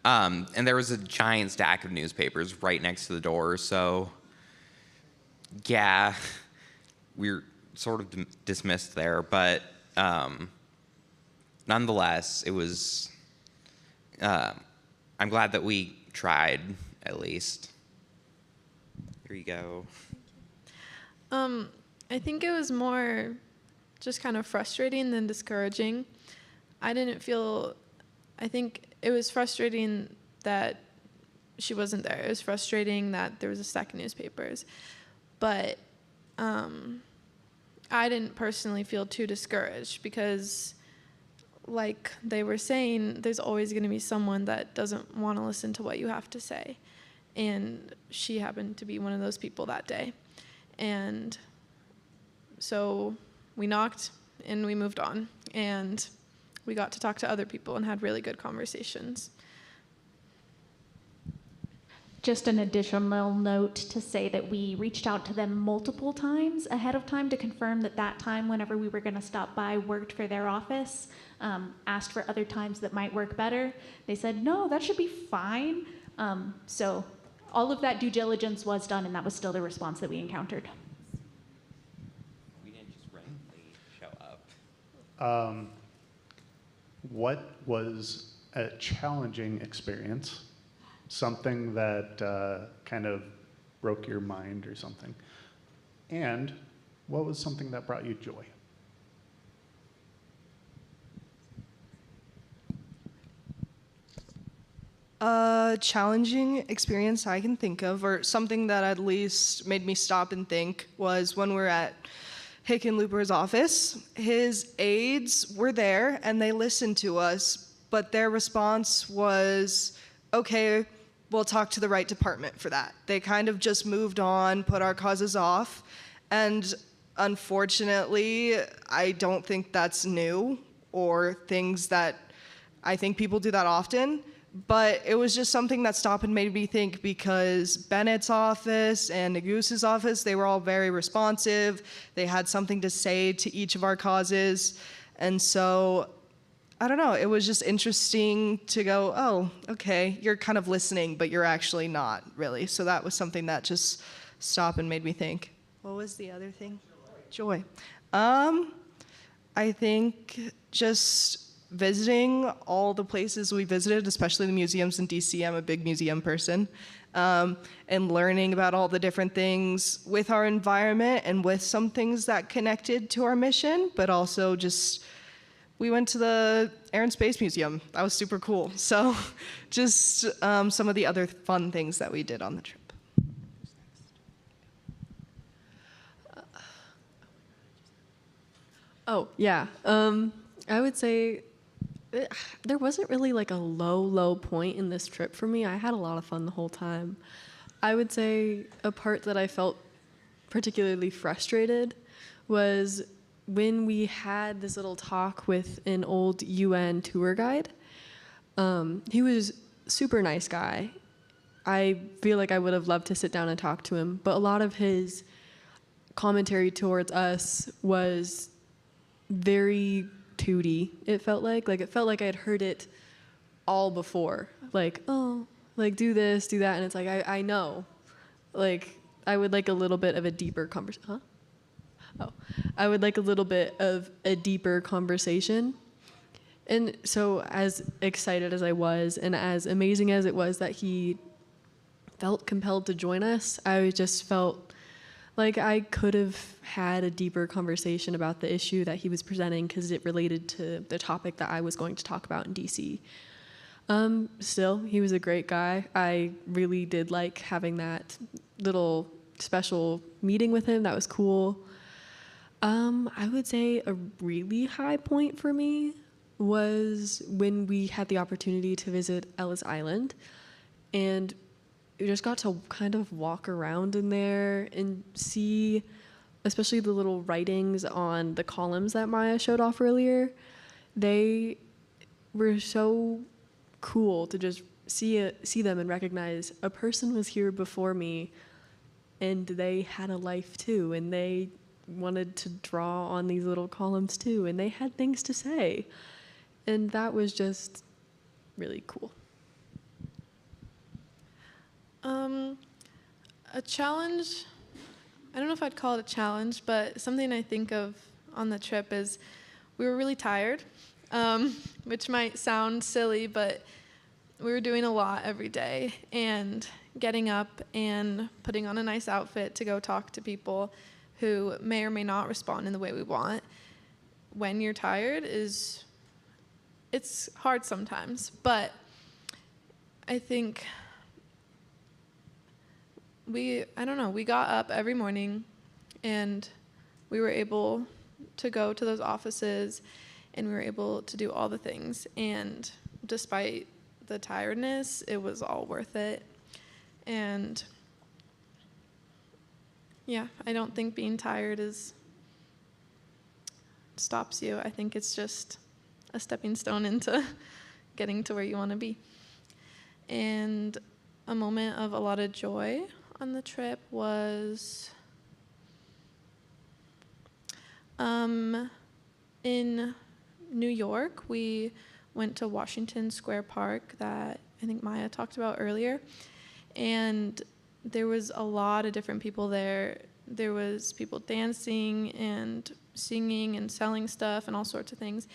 And there was a giant stack of newspapers right next to the door, so yeah, we were sort of dismissed there, but nonetheless, it was, I'm glad that we tried, at least. Here you go. I think it was more just kind of frustrating than discouraging. I think it was frustrating that she wasn't there. It was frustrating that there was a stack of newspapers. But I didn't personally feel too discouraged because, like they were saying, there's always going to be someone that doesn't want to listen to what you have to say. And she happened to be one of those people that day. And so we knocked and we moved on. And we got to talk to other people and had really good conversations. Just an additional note to say that we reached out to them multiple times ahead of time to confirm that that time, whenever we were going to stop by, worked for their office. Asked for other times that might work better. They said, no, that should be fine. So all of that due diligence was done, and that was still the response that we encountered. We didn't just randomly show up. What was a challenging experience? Something that kind of broke your mind or something? And what was something that brought you joy? A challenging experience I can think of, or something that at least made me stop and think, was when we were at Hickenlooper's office. His aides were there and they listened to us, but their response was, okay, we'll talk to the right department for that. They kind of just moved on, put our causes off, and unfortunately, I don't think that's new or things that I think people do that often. But it was just something that stopped and made me think, because Bennett's office and Nagusa's office, they were all very responsive. They had something to say to each of our causes. And so, I don't know, it was just interesting to go, oh, okay, you're kind of listening, but you're actually not really. So that was something that just stopped and made me think. What was the other thing? Joy. I think just visiting all the places we visited, especially the museums in DC. I'm a big museum person. And learning about all the different things with our environment and with some things that connected to our mission, but also just, we went to the Air and Space Museum. That was super cool. So just some of the other fun things that we did on the trip. Oh, yeah. I would say there wasn't really like a low point in this trip for me. I had a lot of fun the whole time. I would say a part that I felt particularly frustrated was when we had this little talk with an old UN tour guide. He was a super nice guy. I feel like I would have loved to sit down and talk to him, but a lot of his commentary towards us was very tooty. It felt like I'd heard it all before. Like, oh, like do this, do that, and it's like I know. Like I would like a little bit of a deeper conversation. I would like a little bit of a deeper conversation. And so as excited as I was and as amazing as it was that he felt compelled to join us, I just felt like I could have had a deeper conversation about the issue that he was presenting because it related to the topic that I was going to talk about in DC. Still, he was a great guy. I really did like having that little special meeting with him. That was cool. I would say a really high point for me was when we had the opportunity to visit Ellis Island, and we just got to kind of walk around in there and see, especially the little writings on the columns that Maya showed off earlier. They were so cool to just see them and recognize a person was here before me and they had a life too, and they wanted to draw on these little columns too, and they had things to say. And that was just really cool. A challenge, I don't know if I'd call it a challenge, but something I think of on the trip is we were really tired, which might sound silly, but we were doing a lot every day, and getting up and putting on a nice outfit to go talk to people who may or may not respond in the way we want when you're tired it's hard sometimes. But I think we got up every morning and we were able to go to those offices and we were able to do all the things. And despite the tiredness, it was all worth it. And yeah, I don't think being tired stops you. I think it's just a stepping stone into getting to where you want to be. And a moment of a lot of joy on the trip was in New York. We went to Washington Square Park that I think Maya talked about earlier. And there was a lot of different people there. There was people dancing and singing and selling stuff and all sorts of things.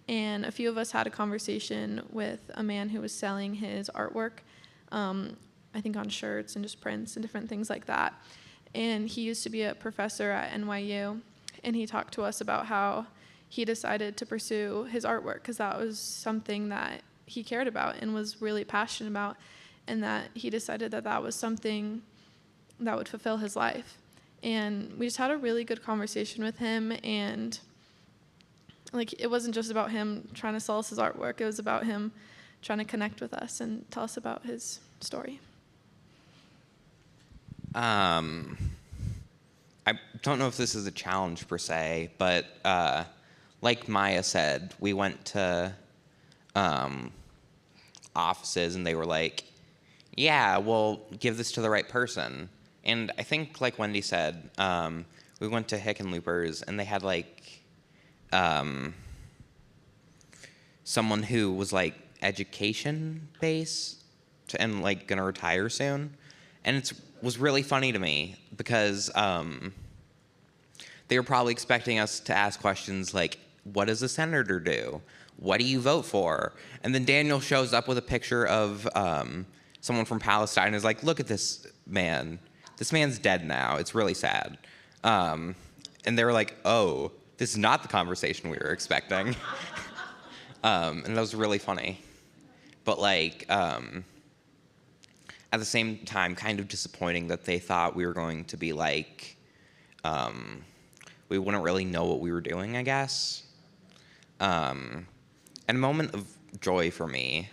And a few of us had a conversation with a man who was selling his artwork, I think on shirts and just prints and different things like that. And he used to be a professor at NYU, and he talked to us about how he decided to pursue his artwork because that was something that he cared about and was really passionate about, and that he decided that that was something that would fulfill his life. And we just had a really good conversation with him, and like it wasn't just about him trying to sell us his artwork, it was about him trying to connect with us and tell us about his story. I don't know if this is a challenge per se, but like Maya said, we went to offices and they were like, yeah, we'll give this to the right person. And I think, like Wendy said, we went to Hickenloopers and they had like someone who was like education based and like gonna retire soon. And it was really funny to me because they were probably expecting us to ask questions like, what does a senator do? What do you vote for? And then Daniel shows up with a picture of someone from Palestine and is like, look at this man. This man's dead now. It's really sad. And they were like, oh, this is not the conversation we were expecting. And that was really funny. But like, at the same time, kind of disappointing that they thought we were going to be like, we wouldn't really know what we were doing, I guess. And a moment of joy for me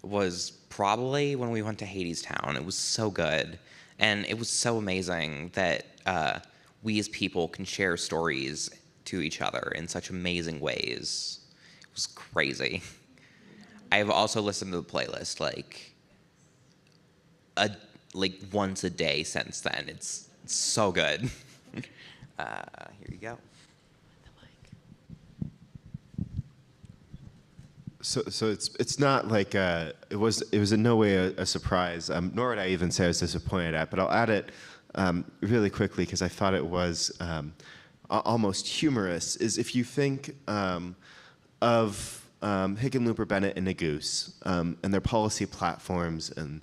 was probably when we went to Hadestown. It was so good. And it was so amazing that we as people can share stories to each other in such amazing ways. It was crazy. I have also listened to the playlist like once a day since then. It's so good. Here you go. So it's not like it was in no way a surprise, nor would I even say I was disappointed at. But I'll add it really quickly because I thought it was almost humorous. Is if you think of Hickenlooper, Bennett, and Nagoose and their policy platforms and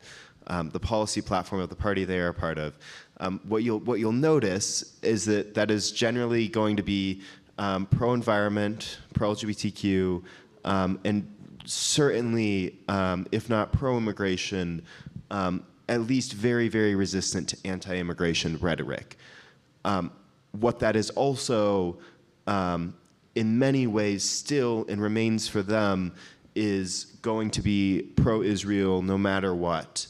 the policy platform of the party they are a part of, what you'll notice is that is generally going to be pro-environment, pro-LGBTQ. And certainly, if not pro-immigration, at least very, very resistant to anti-immigration rhetoric. What that is also, in many ways, still and remains for them is going to be pro-Israel no matter what.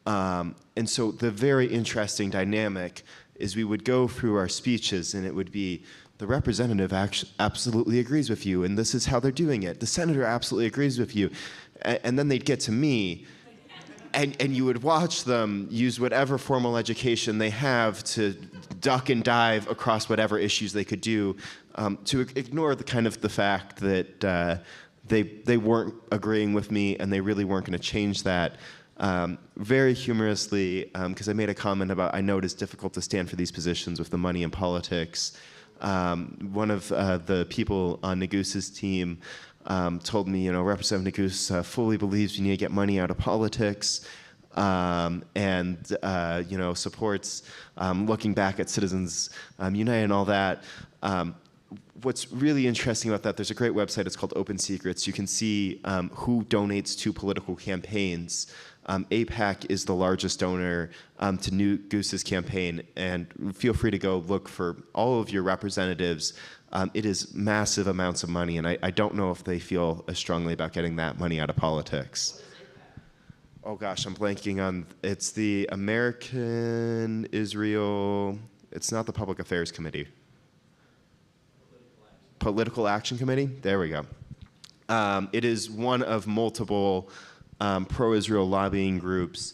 And so the very interesting dynamic is we would go through our speeches and it would be, the representative absolutely agrees with you, and this is how they're doing it. The senator absolutely agrees with you. And then they'd get to me, and you would watch them use whatever formal education they have to duck and dive across whatever issues they could do to ignore the fact that they weren't agreeing with me and they really weren't going to change that. Very humorously, because I made a comment about I know it is difficult to stand for these positions with the money in politics. One of the people on Nagoose's team told me, Representative Nagoose fully believes you need to get money out of politics and, supports looking back at Citizens United and all that. What's really interesting about that, there's a great website, it's called Open Secrets. You can see who donates to political campaigns. AIPAC is the largest donor to Nagoose's campaign, and feel free to go look for all of your representatives. It is massive amounts of money, and I don't know if they feel as strongly about getting that money out of politics. Oh gosh, I'm blanking on, it's the American Israel, it's not the Public Affairs Committee. Political Action Committee? There we go. It is one of multiple pro-Israel lobbying groups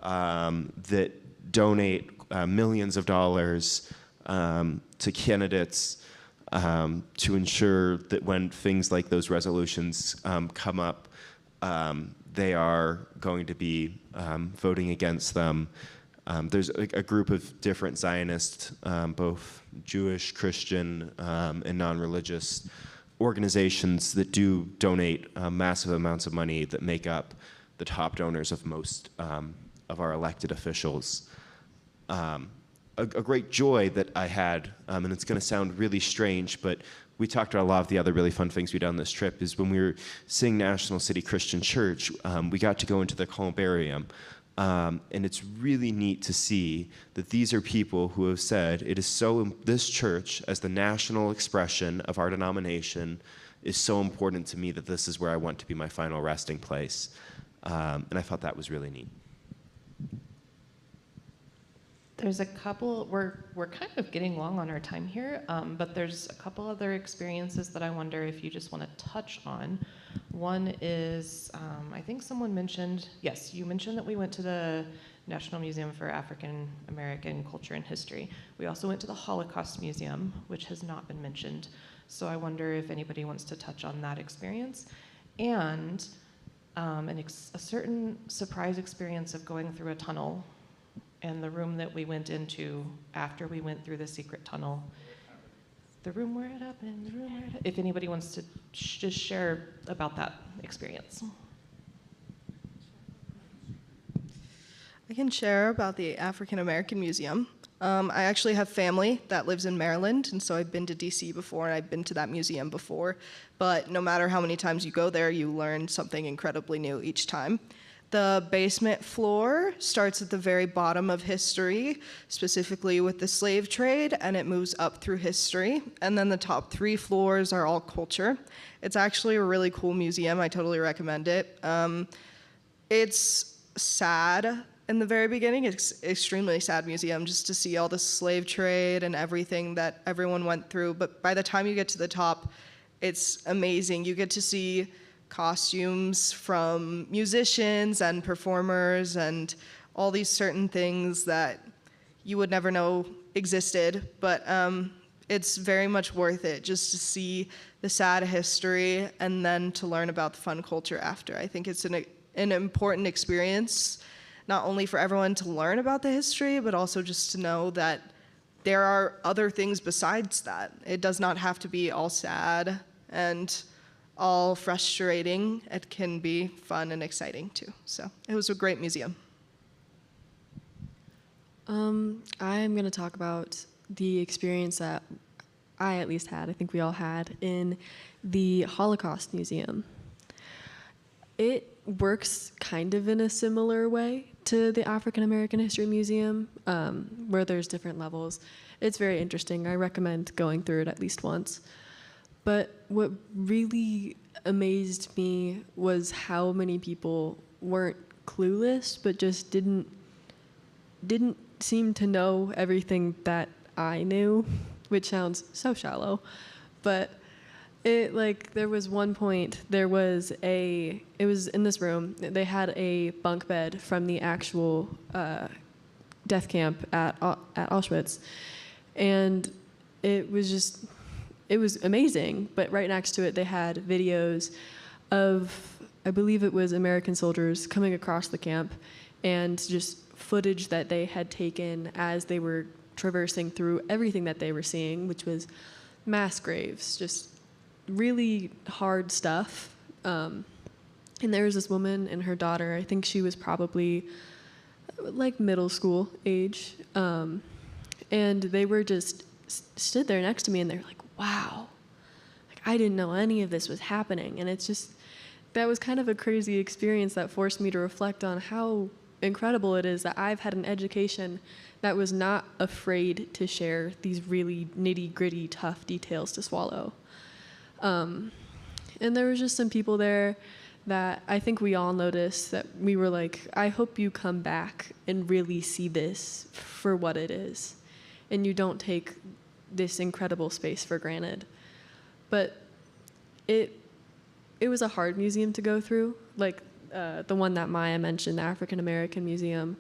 that donate millions of dollars to candidates to ensure that when things like those resolutions come up, they are going to be voting against them. There's a group of different Zionists, both Jewish, Christian, and non-religious organizations that do donate massive amounts of money that make up the top donors of most of our elected officials. A great joy that I had, and it's going to sound really strange, but we talked about a lot of the other really fun things we did on this trip, is when we were seeing National City Christian Church, we got to go into the columbarium. And it's really neat to see that these are people who have said, it is so, this church, as the national expression of our denomination, is so important to me that this is where I want to be my final resting place. And I thought that was really neat. There's a couple, we're kind of getting long on our time here, but there's a couple other experiences that I wonder if you just want to touch on. One is, I think someone mentioned, yes, you mentioned that we went to the National Museum for African American Culture and History. We also went to the Holocaust Museum, which has not been mentioned. So I wonder if anybody wants to touch on that experience. And a certain surprise experience of going through a tunnel, and the room that we went into after we went through the secret tunnel. The room where it happened, the room where it happened. If anybody wants to just share about that experience. I can share about the African American Museum. I actually have family that lives in Maryland, and so I've been to DC before, and I've been to that museum before. But no matter how many times you go there, you learn something incredibly new each time. The basement floor starts at the very bottom of history, specifically with the slave trade, and it moves up through history. And then the top 3 floors are all culture. It's actually a really cool museum. I totally recommend it. It's sad in the very beginning. It's an extremely sad museum just to see all the slave trade and everything that everyone went through. But by the time you get to the top, it's amazing. You get to see costumes from musicians and performers and all these certain things that you would never know existed, but it's very much worth it just to see the sad history and then to learn about the fun culture after. I think it's an important experience, not only for everyone to learn about the history, but also just to know that there are other things besides that. It does not have to be all sad and all frustrating. It can be fun and exciting too. So it was a great museum. I'm going to talk about the experience that I at least had, I think we all had, in the Holocaust Museum. It works kind of in a similar way to the African American History Museum, where there's different levels. It's very interesting. I recommend going through it at least once. But what really amazed me was how many people weren't clueless, but just didn't seem to know everything that I knew, which sounds so shallow. But there was one point, it was in this room, they had a bunk bed from the actual death camp at Auschwitz. And it was amazing, but right next to it they had videos of, I believe it was American soldiers coming across the camp, and just footage that they had taken as they were traversing through everything that they were seeing, which was mass graves, just really hard stuff. And there was this woman and her daughter, I think she was probably like middle school age, and they were just stood there next to me and they're like, wow, like I didn't know any of this was happening. And it's just, that was kind of a crazy experience that forced me to reflect on how incredible it is that I've had an education that was not afraid to share these really nitty-gritty, tough details to swallow. And there was just some people there that I think we all noticed that we were like, I hope you come back and really see this for what it is, and you don't take this incredible space for granted. But it was a hard museum to go through. Like, the one that Maya mentioned, the African American Museum.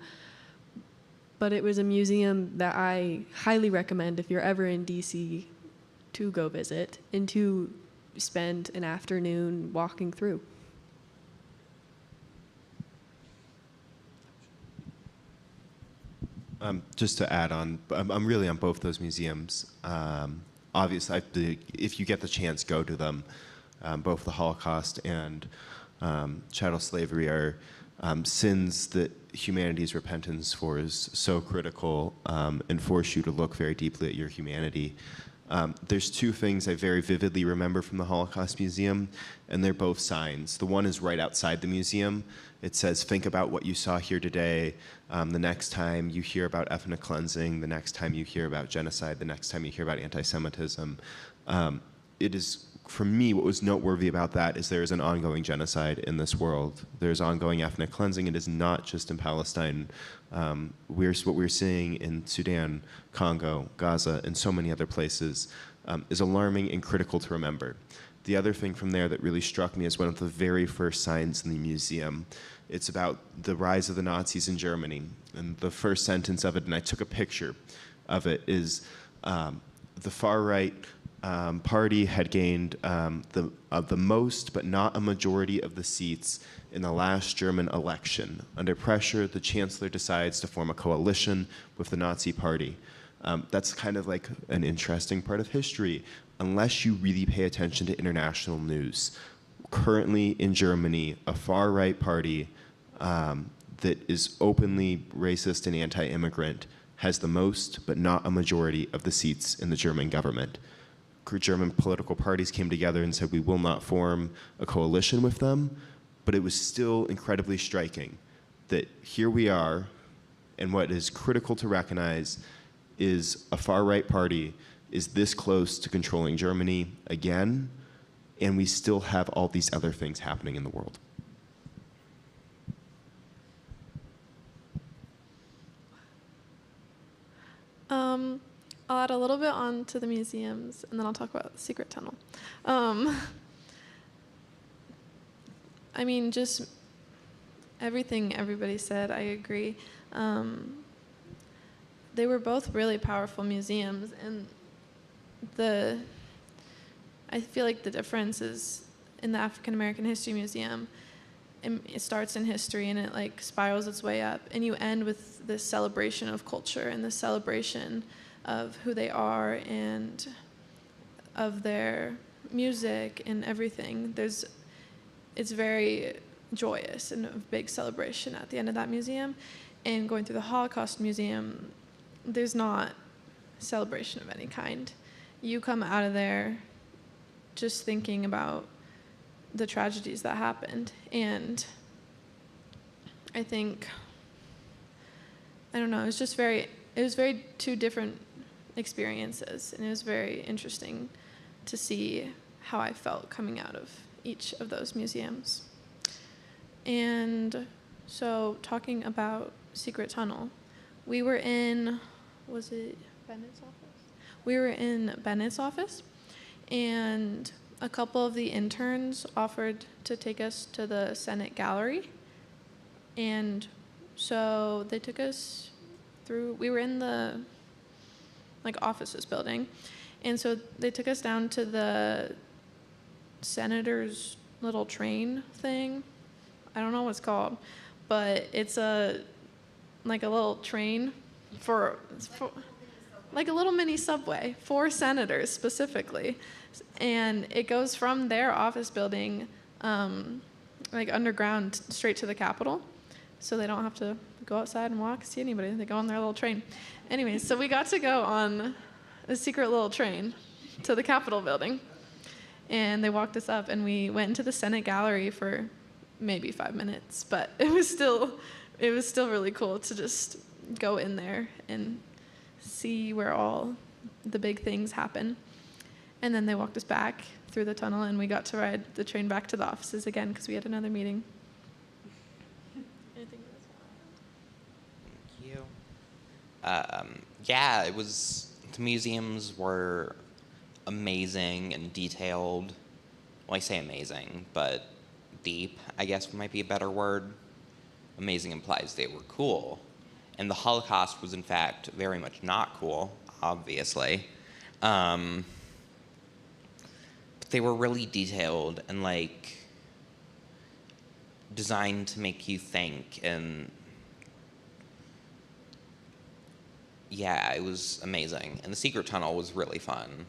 But it was a museum that I highly recommend if you're ever in DC to go visit and to spend an afternoon walking through. Just to add on, I'm really on both those museums. Obviously, if you get the chance, go to them. Both the Holocaust and chattel slavery are sins that humanity's repentance for is so critical and force you to look very deeply at your humanity. There's two things I very vividly remember from the Holocaust Museum, and they're both signs. The one is right outside the museum. It says, think about what you saw here today. The next time you hear about ethnic cleansing, the next time you hear about genocide, the next time you hear about anti-Semitism. It is, for me, what was noteworthy about that is there is an ongoing genocide in this world. There's ongoing ethnic cleansing. It is not just in Palestine. What we're seeing in Sudan, Congo, Gaza, and so many other places is alarming and critical to remember. The other thing from there that really struck me is one of the very first signs in the museum. It's about the rise of the Nazis in Germany. And the first sentence of it, and I took a picture of it, is the far-right party had gained the most, but not a majority of the seats in the last German election. Under pressure, the chancellor decides to form a coalition with the Nazi party. That's kind of like an interesting part of history, unless you really pay attention to international news. Currently in Germany, a far-right party that is openly racist and anti-immigrant has the most, but not a majority of the seats in the German government. German political parties came together and said, we will not form a coalition with them, but it was still incredibly striking that here we are, and what is critical to recognize is a far-right party is this close to controlling Germany again, and we still have all these other things happening in the world. I'll add a little bit on to the museums, and then I'll talk about the secret tunnel. I mean, just everything everybody said, I agree. They were both really powerful museums, and I feel like the difference is in the African American History Museum, it starts in history and it like spirals its way up, and you end with this celebration of culture and this celebration of who they are and of their music and everything. It's very joyous and a big celebration at the end of that museum. And going through the Holocaust Museum, there's not celebration of any kind. You come out of there just thinking about the tragedies that happened. And I think, I don't know, it was very two different experiences, and it was very interesting to see how I felt coming out of each of those museums. And so talking about Secret Tunnel, we were in, was it Bennett's office? We were in Bennett's office, and a couple of the interns offered to take us to the Senate Gallery. And so they took us through, we were in the offices building. And so they took us down to the senator's little train thing. I don't know what it's called, but it's a little train for like a little mini subway for senators specifically. And it goes from their office building, underground straight to the Capitol. So they don't have to go outside and walk, see anybody. They go on their little train. Anyways, so we got to go on a secret little train to the Capitol building. And they walked us up, and we went into the Senate Gallery for maybe 5 minutes. But it was still really cool to just go in there and see where all the big things happen. And then they walked us back through the tunnel, and we got to ride the train back to the offices again because we had another meeting. Thank you. Yeah, the museums were amazing and detailed. Well, I say amazing, but deep, I guess might be a better word. Amazing implies they were cool. And the Holocaust was, in fact, very much not cool, obviously. But they were really detailed and, like, designed to make you think. And, yeah, it was amazing. And the secret tunnel was really fun.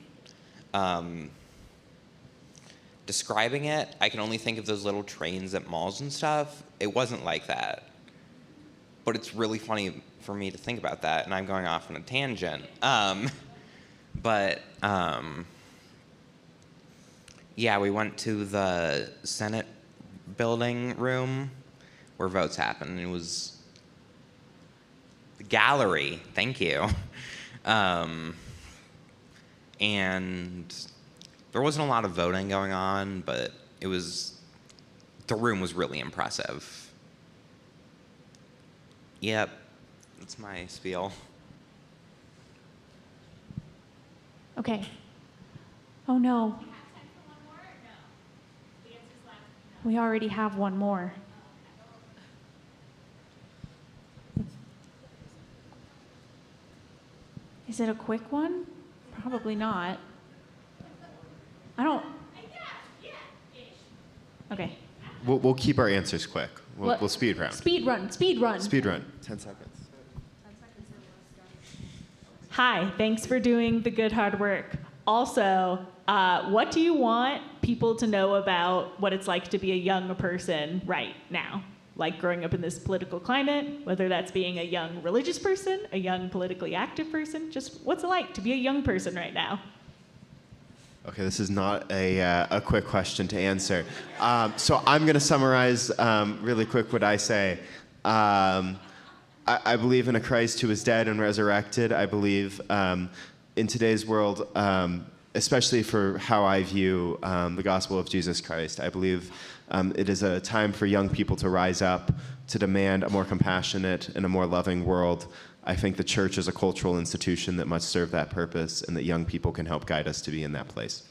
Describing it, I can only think of those little trains at malls and stuff. It wasn't like that. But it's really funny for me to think about that, and I'm going off on a tangent. Yeah, we went to the Senate building room where votes happen. It was the gallery, thank you. And there wasn't a lot of voting going on, but the room was really impressive. Yep, that's my spiel. Okay. Oh no. We already have one more. Is it a quick one? Probably not. I don't. Okay. We'll keep our answers quick. We'll speed round. Speed run. Speed run. Speed run. 10 seconds. Hi, thanks for doing the good hard work. Also, what do you want people to know about what it's like to be a young person right now? Like growing up in this political climate, whether that's being a young religious person, a young politically active person, just what's it like to be a young person right now? Okay, this is not a quick question to answer. So I'm going to summarize really quick what I say. I believe in a Christ who was dead and resurrected. I believe in today's world, especially for how I view the gospel of Jesus Christ, I believe it is a time for young people to rise up, to demand a more compassionate and a more loving world. I think the church is a cultural institution that must serve that purpose, and that young people can help guide us to be in that place.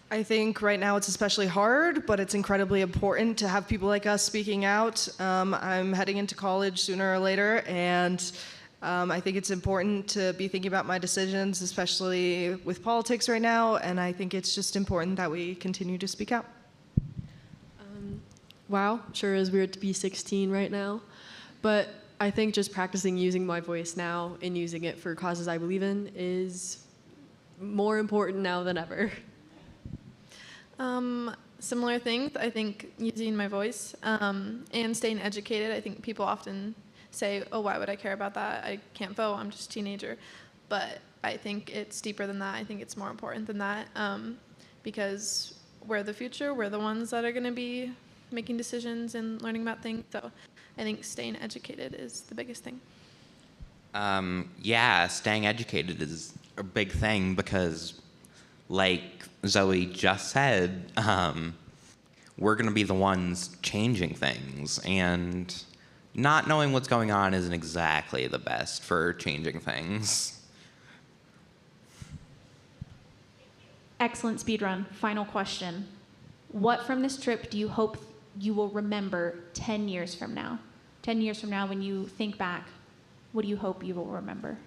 I think right now it's especially hard, but it's incredibly important to have people like us speaking out. I'm heading into college sooner or later, and I think it's important to be thinking about my decisions, especially with politics right now, and I think it's just important that we continue to speak out. Wow, sure is weird to be 16 right now, but I think just practicing using my voice now and using it for causes I believe in is more important now than ever. Similar things, I think using my voice and staying educated. I think people often say, oh, why would I care about that? I can't vote, I'm just a teenager. But I think it's deeper than that. I think it's more important than that because we're the future. We're the ones that are going to be making decisions and learning about things. So I think staying educated is the biggest thing. Yeah, staying educated is a big thing because, like Zoe just said, we're going to be the ones changing things, and not knowing what's going on isn't exactly the best for changing things. Excellent speedrun. Final question. What from this trip do you hope you will remember 10 years from now? 10 years from now, when you think back, what do you hope you will remember?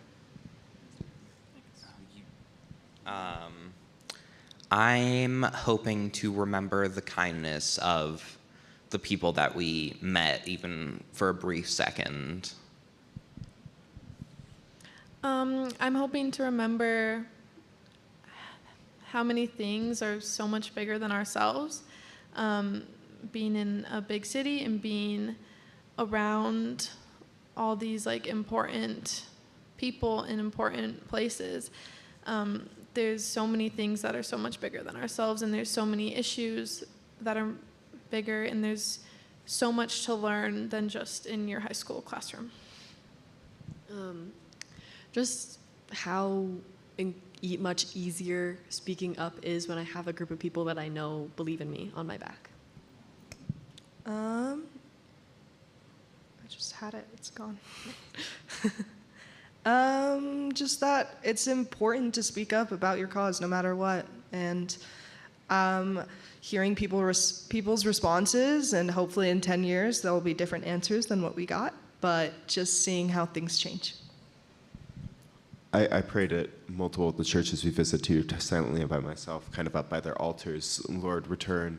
I'm hoping to remember the kindness of the people that we met, even for a brief second. I'm hoping to remember how many things are so much bigger than ourselves. Being in a big city and being around all these like important people in important places. There's so many things that are so much bigger than ourselves, and there's so many issues that are bigger, and there's so much to learn than just in your high school classroom. Just how much easier speaking up is when I have a group of people that I know believe in me on my back. I just had it, it's gone. Just that it's important to speak up about your cause no matter what. And Hearing people's responses, and hopefully in 10 years there will be different answers than what we got, but just seeing how things change. I prayed at multiple of the churches we visit to silently and by myself, kind of up by their altars. Lord, return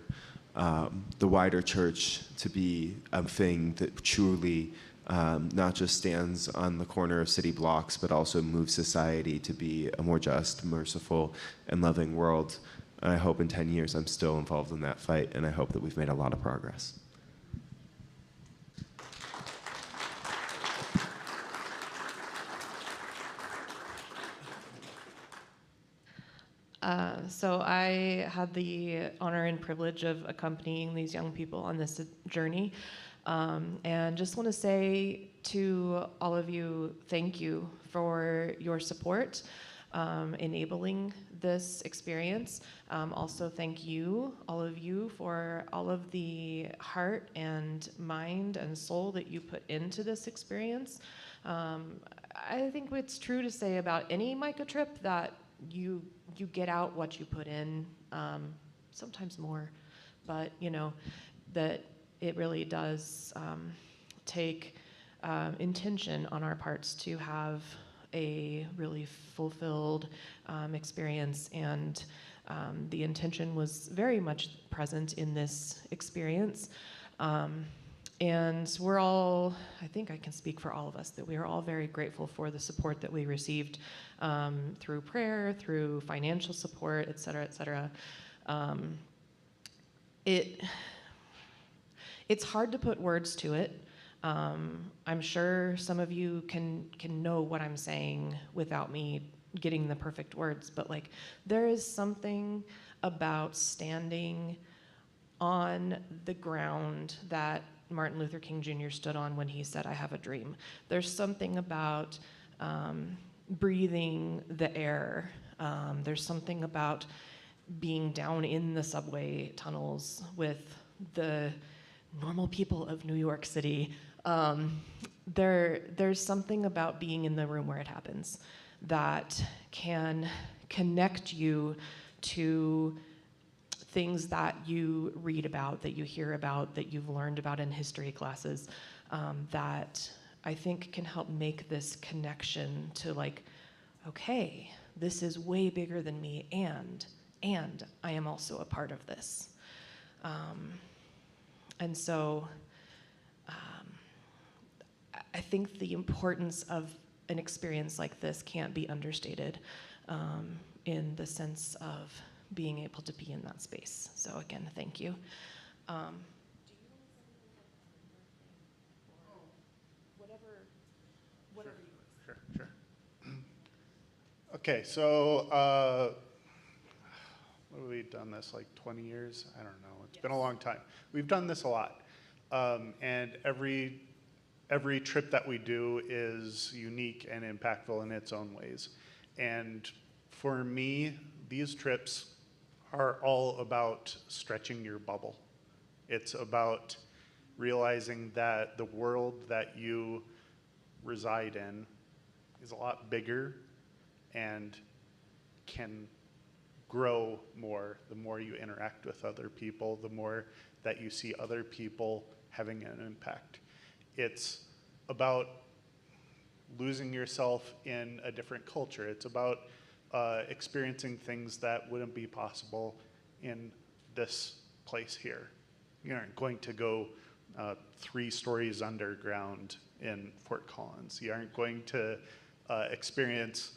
the wider church to be a thing that truly not just stands on the corner of city blocks, but also moves society to be a more just, merciful, and loving world. And I hope in 10 years I'm still involved in that fight, and I hope that we've made a lot of progress. So I had the honor and privilege of accompanying these young people on this journey. And just want to say to all of you, thank you for your support, enabling this experience. Also thank you, all of you, for all of the heart and mind and soul that you put into this experience. I think it's true to say about any Micah trip that you get out what you put in, sometimes more, but that it really does take intention on our parts to have a really fulfilled experience, and the intention was very much present in this experience. And we're all, I think I can speak for all of us, that we are all very grateful for the support that we received through prayer, through financial support, et cetera, et cetera. It's hard to put words to it. I'm sure some of you can know what I'm saying without me getting the perfect words, but like there is something about standing on the ground that Martin Luther King Jr. stood on when he said, "I have a dream." There's something about breathing the air. There's something about being down in the subway tunnels with the normal people of New York City. There's something about being in the room where it happens that can connect you to things that you read about, that you hear about, that you've learned about in history classes, that I think can help make this connection to like, okay, this is way bigger than me, and I am also a part of this. And so I think the importance of an experience like this can't be understated in the sense of being able to be in that space. So again, thank you. Sure. Okay, so what have we done this, like 20 years? I don't know, it's been a long time. We've done this a lot. And every trip that we do is unique and impactful in its own ways. And for me, these trips are all about stretching your bubble. It's about realizing that the world that you reside in is a lot bigger and can grow more the more you interact with other people, the more that you see other people having an impact. It's about losing yourself in a different culture. It's about experiencing things that wouldn't be possible in this place here. You aren't going to go 3 stories underground in Fort Collins. You aren't going to experience,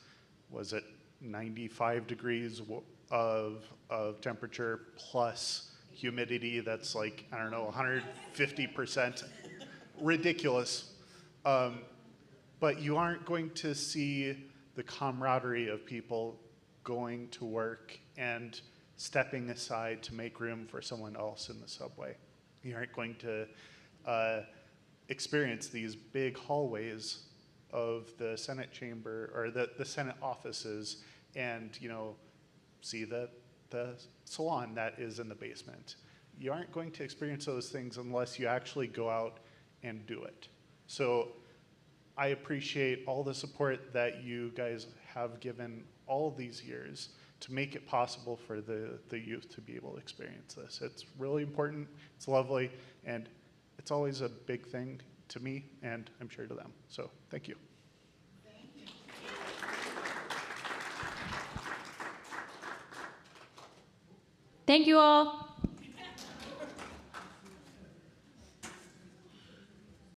was it 95 degrees of temperature plus humidity that's like, I don't know, 150%. Ridiculous. But you aren't going to see the camaraderie of people going to work and stepping aside to make room for someone else in the subway. You aren't going to experience these big hallways of the Senate chamber or the Senate offices and, see the salon that is in the basement. You aren't going to experience those things unless you actually go out and do it. So I appreciate all the support that you guys have given all of these years to make it possible for the youth to be able to experience this. It's really important, it's lovely, and it's always a big thing to me, and I'm sure to them. So thank you. Thank you all.